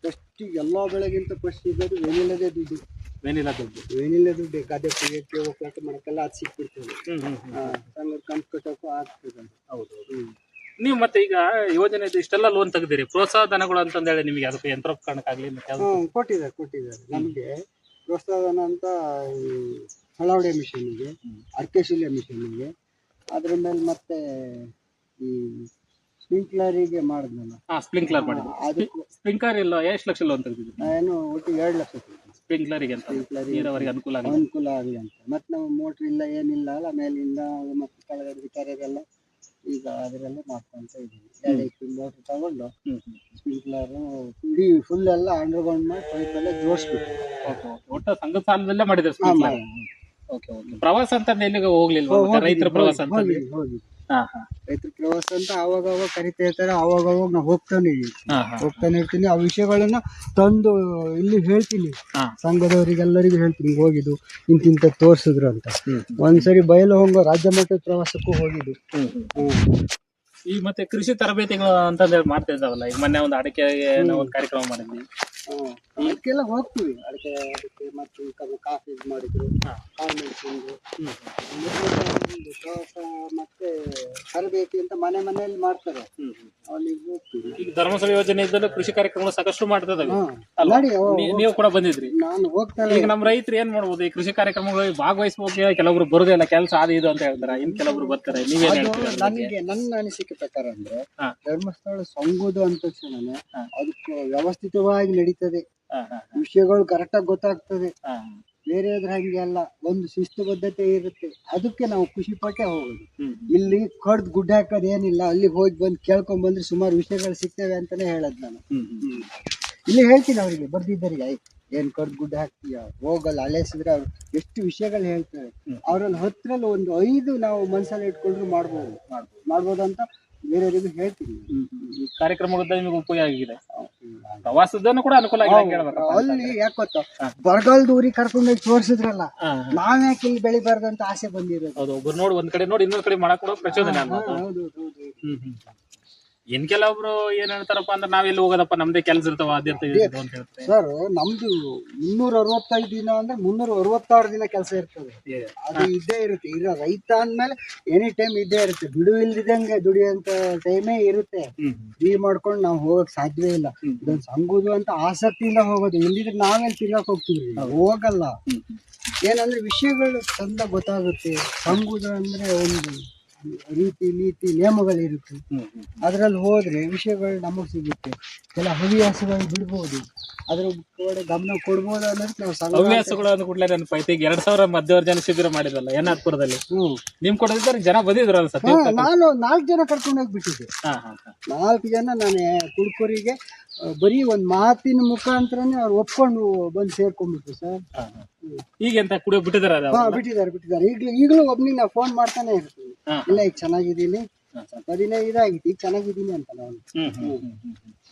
ಫಸ್ಟ್ ಎಲ್ಲಾ ಬೆಳೆಗಿಂತ ಫಸ್ಟ್ ಸಿಗೋದು ವೆನಿಲಾದೇ ದುಡ್ಡು. ವೆನಿಲಾ ದುಡ್ಡು ಗದ್ದೆ ತೆಗಿಯಕ್ಕೆ ಹೋಗ್ಲಾಟ ಮಾಡಕ್ಕೆಲ್ಲ ಅದು ಸಿಕ್ಬಿಡ್ತದೆ. ಸಂಘ ಕಂತು ಕಟ್ಟೋಕ್ಕೂ ಆಗ್ತದೆ. ಹೌದು. ನೀವು ಮತ್ತೆ ಈಗ ಯೋಜನೆ ಇಷ್ಟೆಲ್ಲ ಲೋನ್ ತೆಗೆದಿರಿ, ಪ್ರೋತ್ಸಾಹ ಧನಗಳು ಅಂತಂದೇಳಿ ನಿಮಗೆ ಅದಕ್ಕೆ ಯಂತ್ರೋಪಕರಣಕ್ಕಾಗ್ಲಿ ಕೊಟ್ಟಿದ್ದಾರೆ. ನಮಗೆ ಪ್ರೋತ್ಸಾಹ ಧನ ಅಂತ ಹಳವಡೆ ಮಿಷನ್ಗೆ, ಅರ್ಕೆಶಿಲೆ ಮಿಷನ್ಗೆ, ಅದ್ರ ಮೇಲೆ ಮತ್ತೆ ಈ ಸ್ಪ್ರಿಂಕ್ಲರಿಗೆ ಮಾಡಿದ್ನಲ್ಲ. ಸ್ಪ್ರಿಂಕ್ಲರ್ ಮಾಡಿ. ಸ್ಪ್ರಿಂಕ್ಲರ್ ಇಲ್ಲ, ಎಷ್ಟು ಲಕ್ಷ ಲೋನ್ ತೆಗೆದಿದ್ರಿ? ನಾನು ಒಟ್ಟು 2 ಲಕ್ಷ ಸ್ಪ್ರಿಂಕ್ಲರಿಗೆ ಅಂತ, ನೀರಾವರಿಗೆ ಅನುಕೂಲ ಆಗಲಿ ಅಂತ. ಮತ್ತೆ ನಾವು ಮೋಟ್ರ್ ಇಲ್ಲ ಏನಿಲ್ಲ ಅಲ್ಲ, ಮೇಲಿಂದ ಮತ್ತೆ ಕೆಳಗಡೆ ಕೆರೆಗೆಲ್ಲ ಈಗ ಅದರಲ್ಲೇ ಮಾಡ್ಕೊಂತ ಇದ್ದೀವಿ. 2 ಮೋಟ್ರ್ ತಗೊಂಡು ಸ್ಪ್ರಿಂಕ್ಲರ್ ಇಡೀ ಫುಲ್ ಎಲ್ಲ ಅಂಡರ್ಗ್ರೌಂಡ್ ಮಾಡಿ ಪೈಪಲ್ಲೇ ಜೋಡಿಸ್ಬಿಟ್ಟು ಒಟ್ಟು ಸಂಘದ ಸಾಲದಲ್ಲೇ ಮಾಡಿದ್ರೆ. ಪ್ರವಾಸ ಅಂತ ಎಲ್ಲಿಗೆ ಹೋಗ್ಲಿಲ್ವಾ? ರೈತರ ಪ್ರವಾಸ ಅಂತ ಹೋಗಿ ರೈತರ ಪ್ರವಾಸ ಅಂತ ಅವಾಗ ಕರಿತಾ ಇರ್ತಾರೆ. ಅವಾಗ ನಾವು ಹೋಗ್ತಾನೆ ಇರ್ತೀನಿ. ಆ ವಿಷಯಗಳನ್ನ ತಂದು ಇಲ್ಲಿ ಹೇಳ್ತೀನಿ, ಸಂಘದವರಿಗೆಲ್ಲರಿಗೂ ಹೇಳ್ತೀನಿ. ಹೋಗಿದ್ದು ಇಂತಿಂತ ತೋರ್ಸಿದ್ರು ಅಂತ. ಒಂದ್ಸರಿ ಬಯಲು ಹೋಗೋ ರಾಜ್ಯ ಮಟ್ಟದ ಪ್ರವಾಸಕ್ಕೂ ಹೋಗಿದ್ದು. ಈ ಮತ್ತೆ ಕೃಷಿ ತರಬೇತಿಗಳು ಅಂತ ಮಾಡ್ತಾ ಇದ್ದಾವಲ್ಲ, ಈಗ ಮೊನ್ನೆ ಒಂದು ಅಡಿಕೆ ಒಂದು ಕಾರ್ಯಕ್ರಮ ಮಾಡಿದ್ವಿ. ಅದಕ್ಕೆಲ್ಲ ಹೋಗ್ತೀವಿ. ಅಡಿಕೆ ಮತ್ತೆ ಕಾಫಿ ಮಾಡಿದ್ರು, ಕಾಳು ಮೆಣಸಿಂದು ಪ್ರವಾಸ ಮತ್ತೆ ತರಬೇತಿ ಅಂತ ಮನೆಯಲ್ಲಿ ಮಾಡ್ತಾರೆ. ಅವನಿಗೆ ಹೋಗ್ತೀವಿ. ಈಗ ಧರ್ಮಸ್ಥಳ ಯೋಜನೆಯಿಂದಲೂ ಕೃಷಿ ಕಾರ್ಯಕ್ರಮಗಳು ಸಾಕಷ್ಟು ಮಾಡ್ತಾ ಇದಾವೆ ಅಲ್ವಾ? ಮಾಡಿ ನೀವು ಕೂಡ ಬಂದಿದ್ರಿ. ನಾನು ಹೋಗ್ತಾರೆ. ಈಗ ನಮ್ಮ ರೈತರು ಏನ್ ಮಾಡ್ಬೋದು, ಈ ಕೃಷಿ ಕಾರ್ಯಕ್ರಮಗಳಿಗೆ ಭಾಗವಹಿಸಬೇಕು. ಕೆಲವರು ಬರೋದೇ ಇಲ್ಲ, ಕೆಲಸ ಅದು ಇದು ಅಂತ ಹೇಳ್ತಾರೆ. ಇನ್ ಕೆಲವರು ಬರ್ತಾರೆ. ನೀವೇನ್ ಹೇಳ್ತೀರಾ? ನನಗೆ ನನ್ನ ಅನಿಸಿಕೆ ಪ್ರಕಾರ ಅಂದ್ರೆ ಧರ್ಮಸ್ಥಳ ಸಂಗುದು ಅಂದ ತಕ್ಷಣನೇ ಅದಕ್ಕೆ ವ್ಯವಸ್ಥಿತವಾಗಿ ನಡೀತದೆ, ವಿಷಯಗಳು ಕರೆಕ್ಟಾಗಿ ಗೊತ್ತಾಗ್ತದೆ. ಬೇರೆಯದ್ರ ಹಂಗೆ ಅಲ್ಲ, ಒಂದು ಶಿಸ್ತುಬದ್ಧತೆ ಇರುತ್ತೆ. ಅದಕ್ಕೆ ನಾವು ಖುಷಿ ಪಟ್ಟೆ ಹೋಗೋದು. ಇಲ್ಲಿ ಕಡ್ದು ಗುಡ್ಡ ಹಾಕೋದು ಏನಿಲ್ಲ, ಅಲ್ಲಿಗೆ ಹೋಗಿ ಬಂದು ಕೇಳ್ಕೊಂಡ್ ಬಂದ್ರೆ ಸುಮಾರು ವಿಷಯಗಳು ಸಿಗ್ತವೆ ಅಂತಾನೆ ಹೇಳದ್ ನಾನು. ಇಲ್ಲಿ ಹೇಳ್ತೀನಿ ಅವರಿಗೆ ಬರ್ದಿದ್ದರಿಗೆ, ಏನ್ ಕಡ್ದು ಗುಡ್ಡ ಹಾಕ್ತೀಯ, ಹೋಗಲ್ಲ ಅಲೆಸಿದ್ರೆ ಅವ್ರು ಎಷ್ಟು ವಿಷಯಗಳು ಹೇಳ್ತಾರೆ. ಅವ್ರಲ್ಲಿ 10ರಲ್ಲಿ ಒಂದು 5 ನಾವು ಮನಸ್ಸಲ್ಲಿ ಇಟ್ಕೊಂಡ್ರು ಮಾಡ್ಬೋದು ಅಂತ ಬೇರೆಯವರಿಗೂ ಹೇಳ್ತೀನಿ. ಈ ಕಾರ್ಯಕ್ರಮಗಳಿಂದ ನಿಮಗೆ ಉಪಯೋಗ ಆಗಿದೆ, ಪ್ರವಾಸದನ್ನು ಕೂಡ ಅನುಕೂಲ ಆಗಿದೆ. ಅಲ್ಲಿ ಯಾಕೆ ಗೊತ್ತಾ, ಬರಗಾಲದ ಊರಿಗೆ ಕರ್ಕೊಂಡೋಗಿ ತೋರಿಸಿದ್ರಲ್ಲ, ನಾವ್ಯಾಕೆ ಇಲ್ಲಿ ಬೆಳಿಬಾರ್ದು ಅಂತ ಆಸೆ ಬಂದಿರೋದು. ಹೌದು, ಒಬ್ರು ನೋಡಿ ಒಂದ್ ಕಡೆ ನೋಡಿ ಇನ್ನೊಂದ್ ಕಡೆ ಮಾಡಕ್ ಕೂಡ ಪ್ರಚೋದನೆ. ಇನ್ ಕೆಲವೊಬ್ರು ಏನ್ ಹೇಳ್ತಾರಪ್ಪ ಅಂದ್ರೆ ನಾವೆಲ್ಲಿ ಹೋಗೋದಪ್ಪ, ನಮ್ದೇ ಕೆಲಸ ಇರ್ತಾವ ಅಂತ ಹೇಳ್ತಾರೆ. ಸರ್ ನಮ್ದು 365 ದಿನ ಅಂದ್ರೆ 366 ದಿನ ಕೆಲಸ ಇರ್ತದೆ. ಅದು ಇದ್ದೇ ಇರುತ್ತೆ. ಈಗ ರೈತ ಅಂದ್ಮೇಲೆ ಎನಿ ಟೈಮ್ ಇದ್ದೇ ಇರುತ್ತೆ. ಬಿಡು ಇಲ್ದಿದಂಗೆ ದುಡಿಯೋಂತ ಟೈಮೇ ಇರುತ್ತೆ. ಫ್ರೀ ಮಾಡ್ಕೊಂಡು ನಾವು ಹೋಗಕ್ ಸಾಧ್ಯವೇ ಇಲ್ಲ. ಇದೊಂದು ಸಂಗುದು ಅಂತ ಆಸಕ್ತಿಯಿಂದ ಹೋಗೋದು. ಇಲ್ಲಿದ್ರೆ ನಾವೇನ್ ತಿರ್ಗಾಕ್ ಹೋಗ್ತೀವಿ, ಹೋಗಲ್ಲ. ಏನಂದ್ರೆ ವಿಷಯಗಳು ಚಂದ ಗೊತ್ತಾಗುತ್ತೆ. ಸಂಗುದು ಅಂದ್ರೆ ಒಂದು ರೀತಿ ನೀತಿ ನಿಯಮಗಳಿರುತ್ತೆ. ಅದ್ರಲ್ಲಿ ಹೋದ್ರೆ ವಿಷಯಗಳು ನಮಗ್ ಸಿಗುತ್ತೆ. ಕೆಲ ಹವ್ಯಾಸಗಳು ಬಿಡ್ಬೋದು, ಅದ್ರ ಕಡೆ ಗಮನ ಕೊಡ್ಬೋದು ಅನ್ನೋದಕ್ಕೆ ನಾವು ಹವ್ಯಾಸಗಳು ಅಂದ ಕೂಡಲೇ ನೆನಪಾಯ್ತು. ಈಗ 2000 ಮಧ್ಯವರ್ಜನ ಶಿಬಿರ ಮಾಡಿದ್ರಲ್ಲ ಏನಾದ್ಪುರದಲ್ಲಿ, ನಿಮ್ ಕೊಡದಿದ್ದಾರೆ ಜನ ಬಂದಿದ್ರು ಅನ್ಸುತ್ತೆ. ನಾನು 4 ಜನ ಕರ್ಕೊಂಡು ಹೋಗ್ಬಿಟ್ಟಿದ್ದೆ. 4 ಜನ ನಾನು ಕುಡ್ಕೋರಿಗೆ ಬರೀ ಒಂದ್ ಮಾತಿನ ಮುಖಾಂತರನೇ ಅವ್ರು ಒಪ್ಕೊಂಡು ಬಂದು ಸೇರ್ಕೊಂಡ್ಬಿಟ್ರು ಸರ್. ಈಗ ಎಂತ ಕುಡಿಯೋ ಬಿಟ್ಟಿದ್ದಾರೆ? ಬಿಟ್ಟಿದ್ದಾರೆ. ಈಗಲೂ ಒಬ್ನಿಗೆ ನಾವು ಫೋನ್ ಮಾಡ್ತಾನೆ ಇರ್ತೀವಿ, ಇಲ್ಲ ಈಗ ಚೆನ್ನಾಗಿದ್ದೀನಿ, ಸ್ವಲ್ಪ ದಿನ ಇದಾಗಿತ್ತು, ಈಗ ಚೆನ್ನಾಗಿದ್ದೀನಿ ಅಂತ ನಾವು.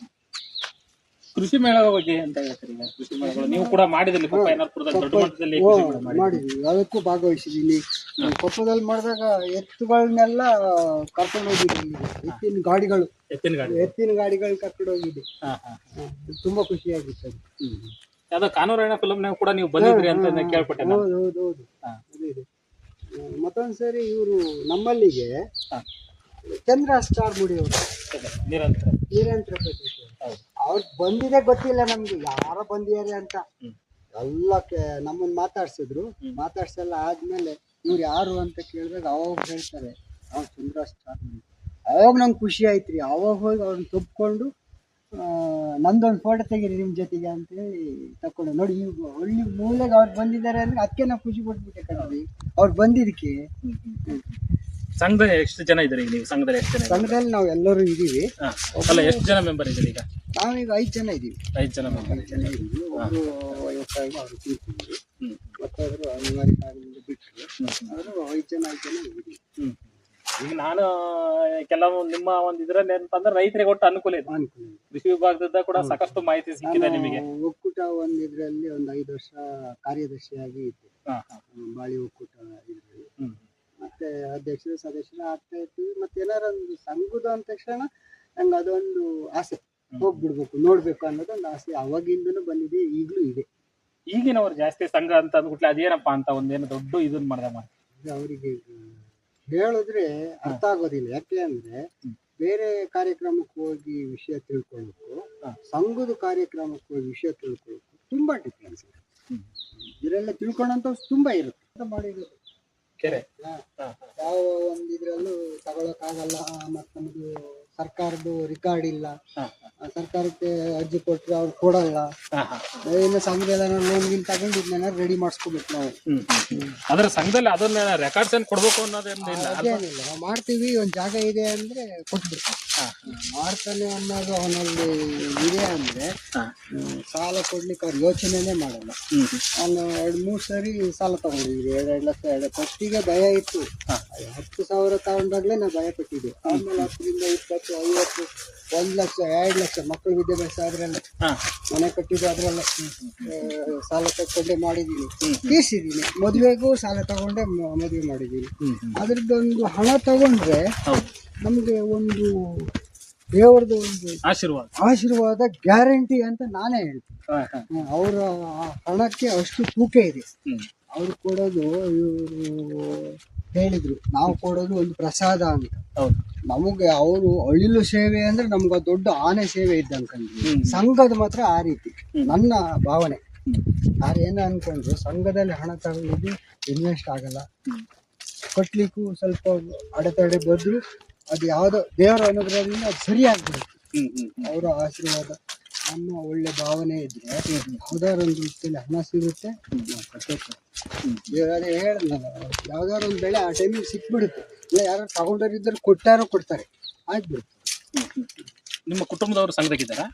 ಕೃಷಿ ಮೇಳ ಬಗ್ಗೆ ಅಂತ ಹೇಳ್ತೀರಿ. ಕೃಷಿ ಮೇಳಗಳು ನೀವು ಕೂಡ ಮಾಡಿದ್ರಿ ಮಾಡಿದ್ವಿ, ಅದಕ್ಕೂ ಭಾಗವಹಿಸಿದ್ದೀನಿ. ಕೊಪ್ಪದಲ್ಲಿ ಮಾಡಿದಾಗ ಎತ್ತುಗಳನ್ನೆಲ್ಲ ಕರ್ಕೊಂಡು ಹೋಗಿದ್ದೀನಿ. ಎತ್ತಿನ ಗಾಡಿಗಳು ಕರ್ಕೊಂಡು ಹೋಗಿದ್ದೆ. ತುಂಬಾ ಖುಷಿಯಾಗಿತ್ತು ಅದು. ಯಾವ್ದೋ ಕಾನೂರಾಯಣ ಫಿಲಂನಾಗ ಕೂಡ ನೀವು ಬಂದಿದ್ರಿ ಅಂತ ಕೇಳ್ಪಟ್ಟೆ. ಹೌದು. ಮತ್ತೊಂದ್ಸರಿ ಇವರು ನಮ್ಮಲ್ಲಿಗೆ ಚಂದ್ರ ಸ್ಟಾರ್ ಮುಡಿಯವರು ನಿರಂತರ ಅವ್ರು ಬಂದಿದೆ ಗೊತ್ತಿಲ್ಲ ನಮ್ಗೆ, ಯಾರೋ ಬಂದಿದ್ದಾರೆ ಅಂತ ಎಲ್ಲ ನಮ್ಮನ್ನ ಮಾತಾಡ್ಸಿದ್ರು. ಮಾತಾಡ್ಸಲ್ಲ ಆದ್ಮೇಲೆ ಇವ್ರು ಯಾರು ಅಂತ ಕೇಳಿದಾಗ ಅವಾಗ ಹೇಳ್ತಾರೆ ನಾವು ಚಂದ್ರ ಸ್ಟಾರ್ ಮುಡಿ. ಅವಾಗ ನಂಗೆ ಖುಷಿ ಆಯ್ತ್ರಿ. ಅವಾಗ ಹೋಗಿ ಅವ್ರನ್ನ ತಪ್ಕೊಂಡು ನಂದೊಂದು ಫೋಟೋ ತೆಗೀರಿ ನಿಮ್ ಜೊತೆಗೆ ಅಂತೇಳಿ ತಕೊಂಡು ನೋಡಿ. ಈಗ ಹಳ್ಳಿ ಮೂಲೆಗೆ ಅವ್ರು ಬಂದಿದ್ದಾರೆ ಅಂದ್ರೆ ಅದಕ್ಕೆ ನಾವು ಖುಷಿ ಪಟ್ಬಿಟ್ಟೆ ಕಣ್ರಿ ಅವ್ರು ಬಂದಿದ್ದಕ್ಕೆ. ಸಂಘದಲ್ಲಿ ಎಷ್ಟು ಜನ ಇದ್ರಿ ನೀವು? ಸಂಘದಲ್ಲಿ ಎಷ್ಟು ಜನ? ಸಂಘದಲ್ಲಿ ನಾವು ಎಲ್ಲರೂ ಇದೀವಿ. ಎಷ್ಟು ಜನ ಮೆಂಬರ್ ಇದ್ದೀರಿ ಈಗ? ನಾವೀಗ 5 ಜನ ಇದೀವಿ. 5 ಜನ ಮೆಂಬರ್ ಇದೀವಿ. ಒಬ್ರು ವಯಸ್ಸಾಗಿ ಅವ್ರು ತೀರ್ತಿದ್ರು, ಮತ್ತೊಬ್ರು ಅನಿವಾರ್ಯ ಕಾರಣದಿಂದ ಬಿಟ್ಟರು. ಅವರು 5 ಜನ ಇದೀವಿ. ಈಗ ನಾನು ಕೆಲವು ನಿಮ್ಮ ಒಂದು ಇದ್ರಲ್ಲಿ ಏನಂತಂದ್ರೆ ರೈತರಿಗೆ ಒಟ್ಟು ಅನುಕೂಲ ಇದೆ. ಕೃಷಿ ವಿಭಾಗದಿಂದ ಕೂಡ ಸಾಕಷ್ಟು ಮಾಹಿತಿ ಸಿಕ್ಕಿದೆ ನಿಮಗೆ. ಒಕ್ಕೂಟ ಇದ್ರಲ್ಲಿ ಒಂದು 5 ವರ್ಷ ಕಾರ್ಯದರ್ಶಿಯಾಗಿ ಇದ್ದೆ, ಬಾಳಿ ಒಕ್ಕೂಟ ಇದ್ರಲ್ಲಿ. ಮತ್ತೆ ಅಧ್ಯಕ್ಷರು ಸದಸ್ಯರು ಆಗ್ತಾ ಇರ್ತೀವಿ. ಮತ್ತೆ ಏನಾರ ಒಂದು ಸಂಘದ ಅಂದ ತಕ್ಷಣ ನಂಗೆ ಅದೊಂದು ಆಸೆ, ಹೋಗ್ಬಿಡ್ಬೇಕು ನೋಡ್ಬೇಕು ಅನ್ನೋದೊಂದು ಆಸೆ ಅವಾಗಿಂದನೂ ಬಂದಿದೆ, ಈಗಲೂ ಇದೆ. ಈಗಿನವ್ರು ಜಾಸ್ತಿ ಸಂಘ ಅಂತ ಅಂದ್ಬಿಟ್ಲೆ ಅದೇನಪ್ಪಾ ಅಂತ ಒಂದೇನು ದೊಡ್ಡ ಇದನ್ನ ಮಾಡಿದೆ ಅವರಿಗೆ ಹೇಳಿದ್ರೆ ಅರ್ಥ ಆಗೋದಿಲ್ಲ. ಯಾಕೆ ಅಂದ್ರೆ ಬೇರೆ ಕಾರ್ಯಕ್ರಮಕ್ಕೆ ಹೋಗಿ ವಿಷಯ ತಿಳ್ಕೊಳ್ಬೇಕು, ಸಂಘದ ಕಾರ್ಯಕ್ರಮಕ್ಕೆ ಹೋಗಿ ವಿಷಯ ತಿಳ್ಕೊಳ್ಬೇಕು, ತುಂಬಾ ಡಿಫ್ರೆನ್ಸ್ ಇದೆ. ಇದರೆಲ್ಲ ತಿಳ್ಕೊಂಡಂತ ತುಂಬಾ ಇರುತ್ತೆ. ಮಾಡಿರೋದು ಯಾವ ಒಂದ್ ಇದ್ರಲ್ಲೂ ತಗೊಳಕ್ ಆಗಲ್ಲ. ಮತ್ತ ನಮ್ದು ಸರ್ಕಾರದ್ದು ರಿಕಾರ್ಡ್ ಇಲ್ಲ, ಸರ್ಕಾರಕ್ಕೆ ಅರ್ಜಿ ಕೊಟ್ರೆ ಅವ್ರು ಕೊಡಲ್ಲ. ಏನು ಸಂಘದ ಲೋನ್ ಗಿನ್ ತಗೊಂಡು ಇದನ್ನೆಲ್ಲ ರೆಡಿ ಮಾಡಿಸ್ಕೋಬೇಕು ನಾವು. ಅದ್ರ ಸಂಘದಲ್ಲಿ ಅದನ್ನ ರೆಕಾರ್ಡ್ಸ್ ಏನ್ ಕೊಡ್ಬೇಕು ಅನ್ನೋದೇನಿಲ್ಲ. ಅದೇನಿಲ್ಲ, ನಾವು ಮಾಡ್ತೀವಿ. ಒಂದ್ ಜಾಗ ಇದೆ ಅಂದ್ರೆ ಕೊಟ್ಬಿಡ್ತೀವಿ. ಮಾಡ್ತಾನೆ ಅನ್ನೋದು ಅವನಲ್ಲಿ ಇದೆ ಅಂದ್ರೆ ಸಾಲ ಕೊಡ್ಲಿಕ್ಕೆ ಅವ್ರ ಯೋಚನೆನೇ ಮಾಡಲ್ಲ. ನಾನು 2-3 ಸರಿ ಸಾಲ ತಗೊಂಡಿದ್ವಿ. 2 ಲಕ್ಷ ಫಸ್ಟಿಗೆ ಭಯ ಇತ್ತು. 10,000 ತಗೊಂಡಾಗ್ಲೇ ನಾವು ಭಯ ಪಟ್ಟಿದ್ದೆ. ಆಮೇಲೆ 10ರಿಂದ 20, 50, 1 ಲಕ್ಷ, 2 ಲಕ್ಷ ಮಕ್ಕಳ ವಿದ್ಯಾಭ್ಯಾಸ ಅದ್ರಲ್ಲೇ, ಮನೆ ಕಟ್ಟಿದ್ದು ಅದ್ರಲ್ಲೇ ಸಾಲ ತಗೊಂಡೆ ಮಾಡಿದೀನಿ, ತೀರ್ಸಿದೀನಿ. ಮದುವೆಗೂ ಸಾಲ ತಗೊಂಡೆ ಮದುವೆ ಮಾಡಿದೀನಿ. ಅದ್ರದ್ದೊಂದು ಹಣ ತಗೊಂಡ್ರೆ ನಮ್ಗೆ ಒಂದು ದೇವರದು ಒಂದು ಆಶೀರ್ವಾದ ಗ್ಯಾರಂಟಿ ಅಂತ ನಾನೇ ಹೇಳ್ತೀನಿ. ಅವರ ಹಣಕ್ಕೆ ಅಷ್ಟು ತೂಕ ಇದೆ. ಅವ್ರು ಕೊಡೋದು ಇವರು ಹೇಳಿದ್ರು ನಾವು ಕೊಡೋದು ಒಂದು ಪ್ರಸಾದ ಅಂತ. ಹೌದು. ನಮಗೆ ಅವರು ಅಳಿಲು ಸೇವೆ ಅಂದ್ರೆ ನಮ್ಗೆ ದೊಡ್ಡ ಆನೆ ಸೇವೆ ಇದ್ದಂಕಂದ್ರೆ ಸಂಘದ ಮಾತ್ರ ಆ ರೀತಿ ನನ್ನ ಭಾವನೆ. ಯಾರು ಏನೋ ಅನ್ಕೊಂಡ್ರು ಸಂಘದಲ್ಲಿ ಹಣ ತಗೊಳ್ಳೋದು ಇನ್ವೆಸ್ಟ್ ಆಗಲ್ಲ, ಕಟ್ಲಿಕ್ಕೂ ಸ್ವಲ್ಪ ಅಡೆತಡೆ ಬಂದ್ರು ಅದು ಯಾವುದೋ ದೇವರ ಅನುಗ್ರಹದಿಂದ ಅದು ಸರಿಯಾಗ್ಬಿಡುತ್ತೆ. ಅವರ ಆಶೀರ್ವಾದ ನಮ್ಮ ಒಳ್ಳೆ ಭಾವನೆ ಇದ್ರೆ ಯಾವ್ದಾದ್ರು ಒಂದು ರೀತಿಯಲ್ಲಿ ಹಣ ಸಿಗುತ್ತೆ. ಅದೇ ಹೇಳಿದ್ನಲ್ಲ, ಯಾವ್ದಾದ್ರು ಒಂದು ಬೆಳೆ ಆ ಟೈಮಿಗೆ ಸಿಕ್ಬಿಡುತ್ತೆ, ಇಲ್ಲ ಯಾರು ತಗೊಂಡವ್ರು ಇದ್ದರೆ ಕೊಡ್ತಾರೆ, ಆಗ್ಬಿಡುತ್ತೆ. ನಿಮ್ಮ ಕುಟುಂಬದವರು ಸಂಘದಾಗಿದ್ದಾರಾ?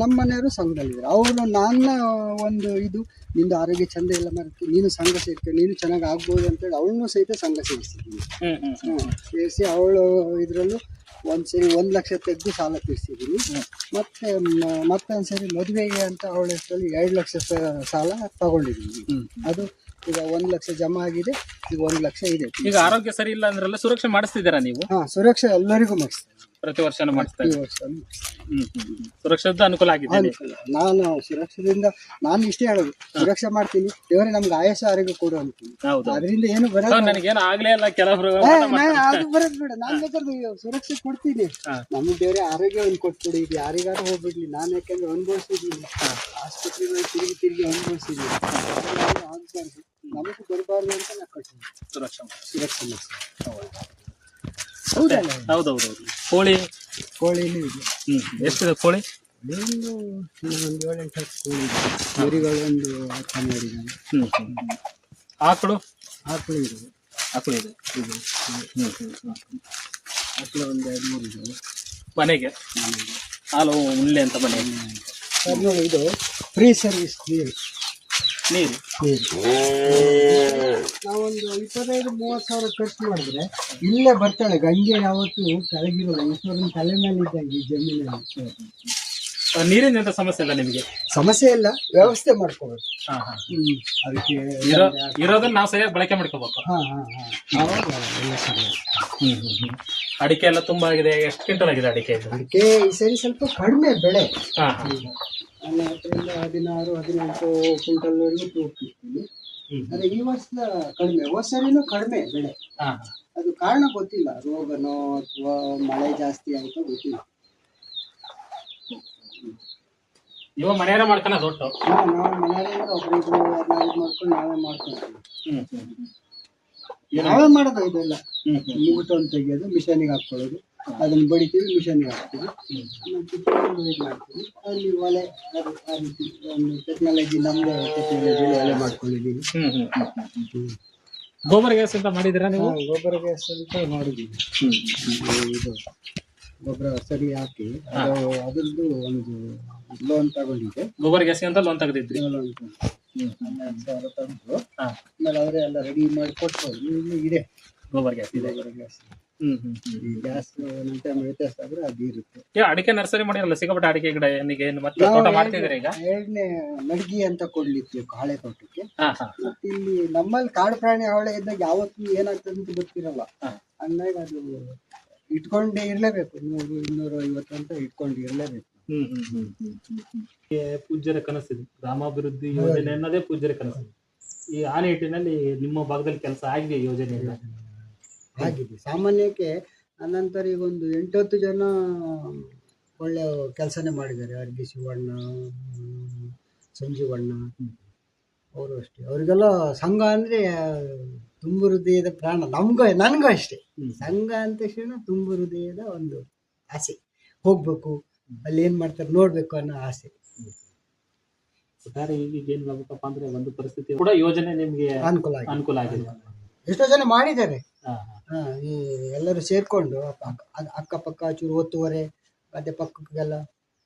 ನಮ್ಮ ಮನೆಯವರು ಸಂಘದಲ್ಲಿದ್ದಾರೆ. ಅವರು ನನ್ನ ಒಂದು ಇದು ನಿಂದು ಆರೋಗ್ಯ ಚಂದ ಇಲ್ಲ ಮರಕ್ಕೆ ನೀನು ಸಂಘ ಸೇರ್ಕ, ನೀನು ಚೆನ್ನಾಗಿ ಆಗ್ಬೋದು ಅಂತೇಳಿ ಅವಳನ್ನು ಸಹಿತ ಸಂಘ ಸೇರಿಸಿದ್ದೀನಿ. ಸೇರಿಸಿ ಅವಳು ಇದರಲ್ಲೂ ಒಂದ್ಸರಿ 1 ಲಕ್ಷ ತೆಗೆದು ಸಾಲ ತೀರಿಸಿದ್ದೀನಿ. ಮತ್ತೊಂದ್ಸರಿ ಮದುವೆಗೆ ಅಂತ ಅವಳ ಹೆಸರಲ್ಲಿ 2 ಲಕ್ಷ ಸಾಲ ತಗೊಂಡಿದ್ದೀನಿ. ಅದು ಈಗ 1 ಲಕ್ಷ ಜಮಾ ಆಗಿದೆ, ಈಗ 1 ಲಕ್ಷ ಇದೆ. ಈಗ ಆರೋಗ್ಯ ಸರಿ ಇಲ್ಲ ಅಂದ್ರಲ್ಲ, ಸುರಕ್ಷೆ ಮಾಡಿಸ್ತಿದ್ದೀರಾ ನೀವು? ಸುರಕ್ಷೆ ಎಲ್ಲರಿಗೂ ಮಾಡಿಸ್ತೀನಿ, ಪ್ರತಿ ವರ್ಷನೂ ಮಾಡಿಸ್ತಾ ಸುರಕ್ಷದ ಅನುಕೂಲ ಆಗಿದೆ. ನಾನು ಸುರಕ್ಷದಿಂದ ನಾನು ಇಷ್ಟೇ ಹೇಳೋದು, ಸುರಕ್ಷೆ ಮಾಡ್ತೀನಿ, ದೇವರೇ ನಮ್ಗೆ ಆಯಸ್ಸು ಆರೋಗ್ಯ ಕೊಡು ಅಂತೀನಿ. ಅದರಿಂದ ಏನು ಬರೋದು ನನಗೇನು ಆಗ್ಲೇ ಇಲ್ಲ, ಕೆಲವರು ಅದು ಬರೋದು ಬೇಡ. ನಾನು ಬೇಕಾದ್ರೆ ಸುರಕ್ಷೆ ಕೊಡ್ತೀನಿ, ನಮ್ಗೆ ದೇವರೇ ಆರೋಗ್ಯವನ್ನು ಕೊಟ್ಬಿಡಿ. ಇದು ಯಾರಿಗಾರು ಹೋಗ್ಬಿಡ್ಲಿ, ನಾನು ಯಾಕೆಂದ್ರೆ ಅನುಭವಿಸಿದ್ದೀನಿ, ಆಸ್ಪತ್ರೆಗಳು ತಿರುಗಿ ಅನುಭವಿಸಿದ್ದೀನಿ. ಆಗ್ಬಾರ್ದು, ನಮಗೂ ಬರಬಾರ್ದು ಅಂತ ನಾನು ಕಟ್ತೀನಿ. ಸುರಕ್ಷೆ ಹೌದೌದು. ಕೋಳಿನೂ ಇದೆ. ಎಷ್ಟಿದೆ ಕೋಳಿ? ಒಂದು 7-8 ಕೋಳಿ ಇದೆ. ಮರಿಗಳು ಒಂದು 10 ಆಕಳು ಇದೆ. ಆಕಳು ಒಂದು 2-3 ಇದಾವೆ. ಮನೆಗೆ ಹಾಲು ಉಳ್ಳೆ ಅಂತ ಮನೆಗೆ. ಇದು ಫ್ರೀ ಸರ್ವಿಸ್ ನೀರು ನಾವೊಂದು 25-30 ಸಾವಿರ ಖರ್ಚು ಮಾಡಿದ್ರೆ ಇಲ್ಲೇ ಬರ್ತಾಳೆ. ಗಂಗೆ ಯಾವತ್ತು ಕೆಳಗಿರೋಲ್ಲ, ಈಶ್ವರನ ತಲೆ ಮೇಲೆ ಇದ್ದಂಗೆ ಈ ಜಮೀನಲ್ಲಿ. ನೀರಿನ ಸಮಸ್ಯೆ ಇಲ್ಲ ನಿಮಗೆ? ಸಮಸ್ಯೆ ಇಲ್ಲ, ವ್ಯವಸ್ಥೆ ಮಾಡ್ಕೋಬೇಕು. ಅದಕ್ಕೆ ಇರೋದನ್ನ ನಾವು ಸರಿಯಾಗಿ ಬಳಕೆ ಮಾಡ್ಕೋಬೇಕು. ಅಡಿಕೆ ಎಲ್ಲ ತುಂಬಾ ಆಗಿದೆ. ಎಷ್ಟು ಕ್ವಿಂಟಲ್ ಆಗಿದೆ ಅಡಿಕೆ? ಅಡಿಕೆ ಈ ಸರಿ ಸ್ವಲ್ಪ ಕಡಿಮೆ ಬೆಳೆ. 16-18 ಕ್ವಿಂಟಲ್ವರೆಗೂ ತೂಗ್ತಿರ್ತೀನಿ. ಅದೇ ಈ ವರ್ಷ ಕಡಿಮೆ, ಸರಿನೂ ಕಡಿಮೆ ಬೆಳೆ. ಅದು ಕಾರಣ ಗೊತ್ತಿಲ್ಲ, ರೋಗನೋ ಅಥವಾ ಮಳೆ ಜಾಸ್ತಿ ಆಯ್ತೋ ಗೊತ್ತಿಲ್ಲ. ಇವಾಗ ಮನೆಯಾರ ಮಾಡ್ತಾನೆ ದೊಡ್ಡ ನಾವು ಮನೆಯಲ್ಲಿ ಒಬ್ಬರಿಬ್ರು ಮಾಡ್ಕೊಂಡು ನಾವೇ ಮಾಡೋದು ಇದೆಲ್ಲ. ಊಟವನ್ನು ತೆಗಿಯೋದು, ಮಿಷನಿಗೆ ಹಾಕೊಳ್ಳೋದು, ಅದನ್ನ ಬಡಿತೀವಿ, ಮಿಷನ್ಗೆ ಹಾಕ್ತೀವಿ, ಮಾಡ್ತೀವಿ. ಅಲ್ಲಿ ಒಲೆ ಆ ರೀತಿ ಒಂದು ಟೆಕ್ನಾಲಜಿ, ನಮ್ಮದೇ ಟೆಕ್ನಾಲಜಿ ಒಲೆ ಮಾಡ್ಕೊಂಡಿದ್ದೀವಿ. ಗೋಬರ್ ಗ್ಯಾಸ್ ಅಂತ ಮಾಡಿದ್ದೀರಾ ನೀವು? ಗೊಬ್ಬರ ಗ್ಯಾಸ್ ಅಂತ ಮಾಡಿದ್ದೀವಿ. ಇದು ಗೊಬ್ಬರ ಸರಿ ಹಾಕಿ ಅದ್ರದ್ದು ಒಂದು ಲೋನ್ ತಗೊಂಡಿದ್ದೆ. ಗೋಬರ್ ಗ್ಯಾಸ್ ಅಂತ ಲೋನ್ ತೆಗೆದಿದ್ರಿ? 12,000 ತಂದು ಆಮೇಲೆ ಅವರೇ ಎಲ್ಲ ರೆಡಿ ಮಾಡಿ ಕೊಟ್ಬೋದು. ಇದೆ ಗೋಬರ್ ಗ್ಯಾಸ್ ಇದೆ. ಈ ಗ್ಯಾಸ್ ಟೈಮ್ ವ್ಯತ್ಯಾಸ ಆದ್ರೆ ಅದು ಇರುತ್ತೆ. ಅಡಿಕೆ ನರ್ಸರಿ ಮಾಡಿರಲ್ಲ, ಸಿಕ್ಕಾಪಟ್ಟೆ ಅಡಿಕೆ ಗಿಡ ಮತ್ತೆ ಮಾಡ್ತಿದ್ದೀರಾ ಈಗ? 2ನೇ ಮಡಗಿ ಅಂತ ಕೊಡ್ಲಿಕ್ಕೆ ಕಾಳೆ ತೋಟಕ್ಕೆ. ಮತ್ತೆ ಇಲ್ಲಿ ನಮ್ಮಲ್ಲಿ ಕಾಡು ಪ್ರಾಣಿ ಹಾವಳಿ ಇದ್ದಾಗ ಯಾವತ್ತೂ ಏನಾಗ್ತದೆ ಅಂತ ಗೊತ್ತಿರಲ್ಲ. ಹಂಗಾಗಿ ಅದು ಇಟ್ಕೊಂಡೇ ಇರ್ಲೇಬೇಕು, 100-250 ಅಂತ ಇಟ್ಕೊಂಡು ಇರ್ಲೇಬೇಕು. ಪೂಜ್ಯರ ಕನಸಿದೆ, ಗ್ರಾಮಾಭಿವೃದ್ಧಿ ಯೋಜನೆ ಅನ್ನೋದೇ ಪೂಜ್ಯರ ಕನಸು. ಈ ಆ ನಿಟ್ಟಿನಲ್ಲಿ ನಿಮ್ಮ ಭಾಗದಲ್ಲಿ ಕೆಲಸ ಆಗಿದೆ ಯೋಜನೆ? ಆಗಿದೆ ಸಾಮಾನ್ಯಕ್ಕೆ. ಅನಂತರ ಈಗ ಒಂದು 8-10 ಜನ ಒಳ್ಳೆ ಕೆಲಸನೇ ಮಾಡಿದ್ದಾರೆ. ಅರ್ಗಿ ಶಿವಣ್ಣ, ಸಂಜೀವಣ್ಣ ಅವರು ಅಷ್ಟೇ. ಅವರಿಗೆಲ್ಲ ಸಂಘ ಅಂದ್ರೆ ತುಂಬು ಹೃದಯದ ಪ್ರಾಣ. ನನಗೂ ಅಷ್ಟೇ, ಸಂಘ ಅಂತ ತಕ್ಷಣ ತುಂಬು ಹೃದಯದ ಒಂದು ಆಸೆ, ಹೋಗ್ಬೇಕು ಅಲ್ಲಿ ಏನ್ ಮಾಡ್ತಾರೆ ನೋಡ್ಬೇಕು ಅನ್ನೋ ಆಸೆ. ಒಟ್ಟಾರೆ ಈಗ ಏನ್ ಮಾಡ್ಬೇಕಪ್ಪ ಅಂದ್ರೆ, ಒಂದು ಪರಿಸ್ಥಿತಿ ಕೂಡ ಯೋಜನೆ ನಿಮ್ಗೆ ಅನುಕೂಲ ಆಗಿದೆ. ಎಷ್ಟೋ ಜನ ಮಾಡಿದ್ದಾರೆ. ಈ ಎಲ್ಲರೂ ಸೇರ್ಕೊಂಡು ಅಕ್ಕಪಕ್ಕ ಚೂರು ಒತ್ತುವರೆ ಅದೇ ಪಕ್ಕಕ್ಕೆಲ್ಲ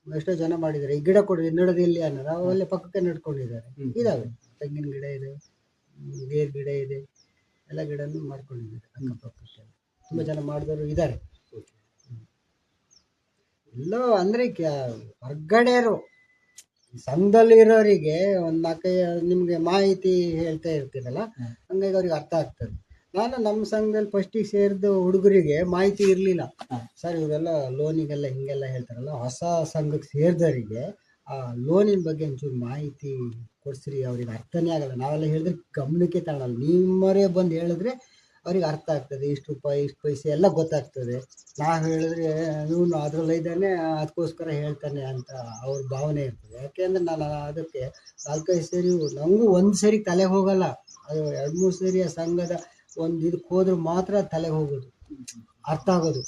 ಎಷ್ಟೋ ಜನ ಮಾಡಿದ್ದಾರೆ. ಈ ಗಿಡ ಕೊಡಿ ನಡೋದಿಲ್ಲ ಅನ್ನೋದು ಅವೆಲ್ಲ ಪಕ್ಕಕ್ಕೆ ನಡ್ಕೊಂಡಿದ್ದಾರೆ. ಇದಾವೆ, ತೆಂಗಿನ ಗಿಡ ಇದೆ, ಬೇರ್ ಗಿಡ ಇದೆ, ಎಲ್ಲ ಗಿಡನೂ ಮಾಡ್ಕೊಂಡಿದ್ದಾರೆ ಅಕ್ಕಪಕ್ಕಕ್ಕೆಲ್ಲ. ತುಂಬಾ ಜನ ಮಾಡಿದವರು ಇದ್ದಾರೆ. ಎಲ್ಲ ಅಂದ್ರೆ ಹೊರ್ಗಡೆಯರು ಸಂಘದಲ್ಲಿ ಇರೋರಿಗೆ ಒಂದು 4 ನಿಮ್ಗೆ ಮಾಹಿತಿ ಹೇಳ್ತಾ ಇರ್ತೀರಲ್ಲ, ಹಂಗಾಗಿ ಅವ್ರಿಗೆ ಅರ್ಥ ಆಗ್ತದೆ. ನಾನು ನಮ್ಮ ಸಂಘದಲ್ಲಿ ಫಸ್ಟಿಗೆ ಸೇರಿದ ಹುಡುಗರಿಗೆ ಮಾಹಿತಿ ಇರಲಿಲ್ಲ. ಸರ್ ಇವರೆಲ್ಲ ಲೋನಿಗೆಲ್ಲ ಹಿಂಗೆಲ್ಲ ಹೇಳ್ತಾರಲ್ಲ, ಹೊಸ ಸಂಘಕ್ಕೆ ಸೇರಿದವರಿಗೆ ಆ ಲೋನಿನ ಬಗ್ಗೆ ಒಂಚೂರು ಮಾಹಿತಿ ಕೊಡ್ಸ್ರಿ, ಅವ್ರಿಗೆ ಅರ್ಥನೇ ಆಗಲ್ಲ. ನಾವೆಲ್ಲ ಹೇಳಿದ್ರೆ ಗಮನಕ್ಕೆ ತಗೊಳ್ಳಲ್ಲ. ನಿಮ್ಮವರೇ ಬಂದು ಹೇಳಿದ್ರೆ ಅವ್ರಿಗೆ ಅರ್ಥ ಆಗ್ತದೆ. ಇಷ್ಟು ರೂಪಾಯಿ ಇಷ್ಟು ಪೈಸೆ ಎಲ್ಲ ಗೊತ್ತಾಗ್ತದೆ. ನಾವು ಹೇಳಿದ್ರೆ ಇವನು ಅದರಲ್ಲಿ ಇದ್ದಾನೆ ಅದಕ್ಕೋಸ್ಕರ ಹೇಳ್ತಾನೆ ಅಂತ ಅವ್ರ ಭಾವನೆ ಇರ್ತದೆ. ಯಾಕೆಂದ್ರೆ ನಾನು ಅದಕ್ಕೆ 4-5 ಸರಿ ನನಗೂ ಒಂದು ಸರಿ ತಲೆ ಹೋಗಲ್ಲ, ಅದು 2-3 ಸರಿ ಆ ಸಂಘದ ಒಂದು ಇದಕ್ಕೆ ಹೋದ್ರೆ ಮಾತ್ರ ತಲೆ ಹೋಗೋದು, ಅರ್ಥ ಆಗೋದು.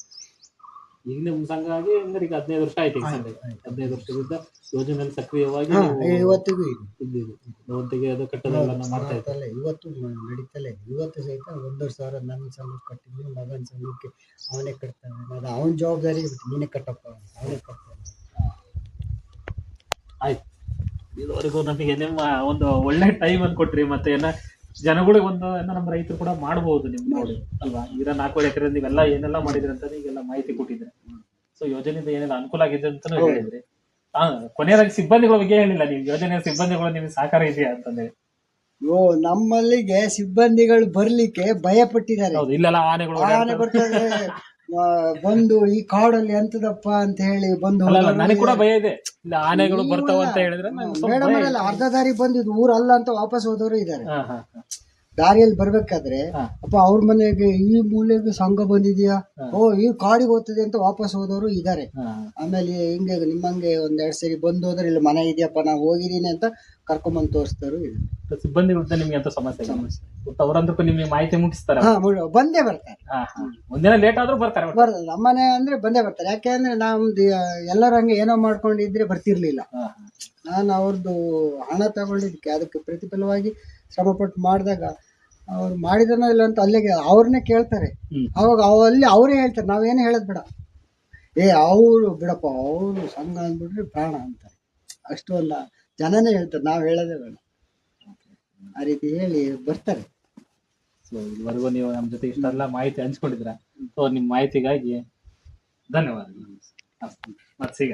ಈಗ ನಿಮ್ ಸಂಘ ಆಗಿ ಅಂದ್ರೆ ಈಗ 15 ವರ್ಷ ಆಯ್ತು. ಈಗ ಸಂಘ 15 ವರ್ಷದಿಂದ ಯೋಜನೆಯಲ್ಲಿ ಸಕ್ರಿಯವಾಗಿ ಇವತ್ತಿಗೂ ಇದ್ದೀರಿ. ಒಟ್ಟಿಗೆ ಅದು ಕಟ್ಟೋದೆಲ್ಲ ಮಾಡ್ತಾ ಇದ್ದಾರೆ. ಇವತ್ತು ನಡೀತಲೇ ಇದೆ. ಇವತ್ತು ಸಹಿತ 1,500 ನನ್ನ ಸಂಘಕ್ಕೆ ಕಟ್ಟಿದ್ವಿ, ಮಗನ ಸಂಘಕ್ಕೆ ಅವನೇ ಕಟ್ತಾನೆ. ಅದು ಅವನ ಜವಾಬ್ದಾರಿ ಬಿಟ್ಟು ನೀನೇ ಕಟ್ಟಪ್ಪ, ಅವನೇ ಕಟ್ತಾನೆ. ಆಯ್ತು, ಇದುವರೆಗೂ ನಮಗೆ ನಿಮ್ಮ ಒಂದು ಒಳ್ಳೆ ಟೈಮ್ ಅನ್ನು ಕೊಟ್ರಿ. ಮತ್ತೆ ಜನಗಳಿಗೆ ಒಂದು ನಮ್ಮ ರೈತರು ಕೂಡ ಮಾಡಬಹುದು ನಿಮ್ ನೋಡಿ ಅಲ್ವಾ. ಈಗ 4 ಎಕರೆ ನೀವೆಲ್ಲ ಏನೆಲ್ಲ ಮಾಡಿದ್ರಿ ಅಂತ ಈಗೆಲ್ಲ ಮಾಹಿತಿ ಕೊಟ್ಟಿದ್ರೆ. ಸೊ ಯೋಜನೆಯಿಂದ ಏನೆಲ್ಲ ಅನುಕೂಲ ಆಗಿದೆ ಅಂತ ಹೇಳಿದ್ರಿ. ಕೊನೆಯದಾಗಿ ಸಿಬ್ಬಂದಿಗಳ ಬಗ್ಗೆ ಹೇಳಿಲ್ಲ ನೀವು. ಯೋಜನೆಯ ಸಿಬ್ಬಂದಿಗಳು ನಿಮ್ಗೆ ಸಹಕಾರ ಇದೆಯಾ ಅಂತಂದ್ರೆ? ನಮ್ಮಲ್ಲಿಗೆ ಸಿಬ್ಬಂದಿಗಳು ಬರ್ಲಿಕ್ಕೆ ಭಯ ಪಟ್ಟಿದ್ದಾರೆ. ಹೌದು, ಇಲ್ಲೆಲ್ಲ ಆನೆ ಬರ್ತದೆ ಬಂದು ಈ ಕಾಡಲ್ಲಿ ಎಂತದಪ್ಪ ಅಂತ ಹೇಳಿ ಬಂದು. ನನಗೆ ಕೂಡ ಭಯ ಇದೆ, ಇಲ್ಲ ಆನೆಗಳು ಬರ್ತಾವ ಅಂತ ಹೇಳಿದ್ರೆ. ಮೇಡಮ್ ಅವರೆಲ್ಲ ಅರ್ಧ ದಾರಿ ಬಂದು ಇದು ಊರಲ್ಲ ಅಂತ ವಾಪಸ್ ಹೋದವರು ಇದ್ದಾರೆ. ದಾರಿಯಲ್ಲಿ ಬರ್ಬೇಕಾದ್ರೆ ಅಪ್ಪ ಅವ್ರ ಮನೆಗೆ ಈ ಮೂಲೆಗೆ ಸಂಘ ಬಂದಿದ್ಯಾ, ಓ ಈ ಕಾಡಿಗೆ ಹೋಗ್ತದೆ ಅಂತ ವಾಪಸ್ ಹೋದವರು ಇದ್ದಾರೆ. ಆಮೇಲೆ ಹಿಂಗೆ ನಿಮ್ಮಂಗೆ 1-2 ಸರಿ ಬಂದು ಹೋದ್ರೆ ಇಲ್ಲಿ ಮನೆ ಇದೆಯಪ್ಪ ನಾ ಹೋಗಿದ್ದೀನಿ ಅಂತ ಕರ್ಕೊಂಬಂದು ತೋರಿಸ್ತಾರು. ಸಿಬ್ಬಂದಿಗಳಿಂದ ನಿಮ್ಗೆ ಅಂತ ಸಮಸ್ಯೆ ಅವರಂದ್ರೂ ನಿಮ್ಗೆ ಮಾಹಿತಿ ಮುಟ್ಟಿಸ್ತಾರೆ? ಬಂದೇ ಬರ್ತಾರೆ. ಒಂದಿನ ಲೇಟ್ ಆದ್ರೂ ಬರ್ತಾರೆ. ನಮ್ಮನೆ ಅಂದ್ರೆ ಬಂದೇ ಬರ್ತಾರೆ. ಯಾಕೆಂದ್ರೆ ನಮ್ದು ಎಲ್ಲರೂ ಹಂಗೆ ಏನೋ ಮಾಡ್ಕೊಂಡಿದ್ರೆ ಬರ್ತಿರ್ಲಿಲ್ಲ. ನಾನು ಅವ್ರದ್ದು ಹಣ ತಗೊಂಡಿದ್ದಕ್ಕೆ ಅದಕ್ಕೆ ಪ್ರತಿಫಲವಾಗಿ ಶ್ರಮಪಟ್ಟು ಮಾಡಿದಾಗ ಅವ್ರು ಮಾಡಿದನೋ ಇಲ್ಲ ಅಂತ ಅಲ್ಲಿಗೆ ಅವ್ರನ್ನೇ ಕೇಳ್ತಾರೆ. ಅವಾಗ ಅಲ್ಲಿ ಅವರೇ ಹೇಳ್ತಾರೆ, ನಾವೇನು ಹೇಳೋದು ಬೇಡ, ಅವರು ಬಿಡಪ್ಪ ಅವರು ಸಂಘ ಅಂದ್ಬಿಟ್ರೆ ಪ್ರಾಣ ಅಂತಾರೆ. ಅಷ್ಟೊಂದು ಜನನೇ ಹೇಳ್ತಾರೆ, ನಾವು ಹೇಳೋದೇ ಬೇಡ. ಆ ರೀತಿ ಹೇಳಿ ಬರ್ತಾರೆ. ಸೊ ಇದುವರೆಗೂ ನೀವು ನಮ್ಮ ಜೊತೆ ಇಷ್ಟೆಲ್ಲ ಮಾಹಿತಿ ಹಂಚ್ಕೊಂಡಿದ್ರ. ಸೊ ನಿಮ್ಮ ಮಾಹಿತಿಗಾಗಿ ಧನ್ಯವಾದ. ಮತ್ತೆ ಸಿಗ.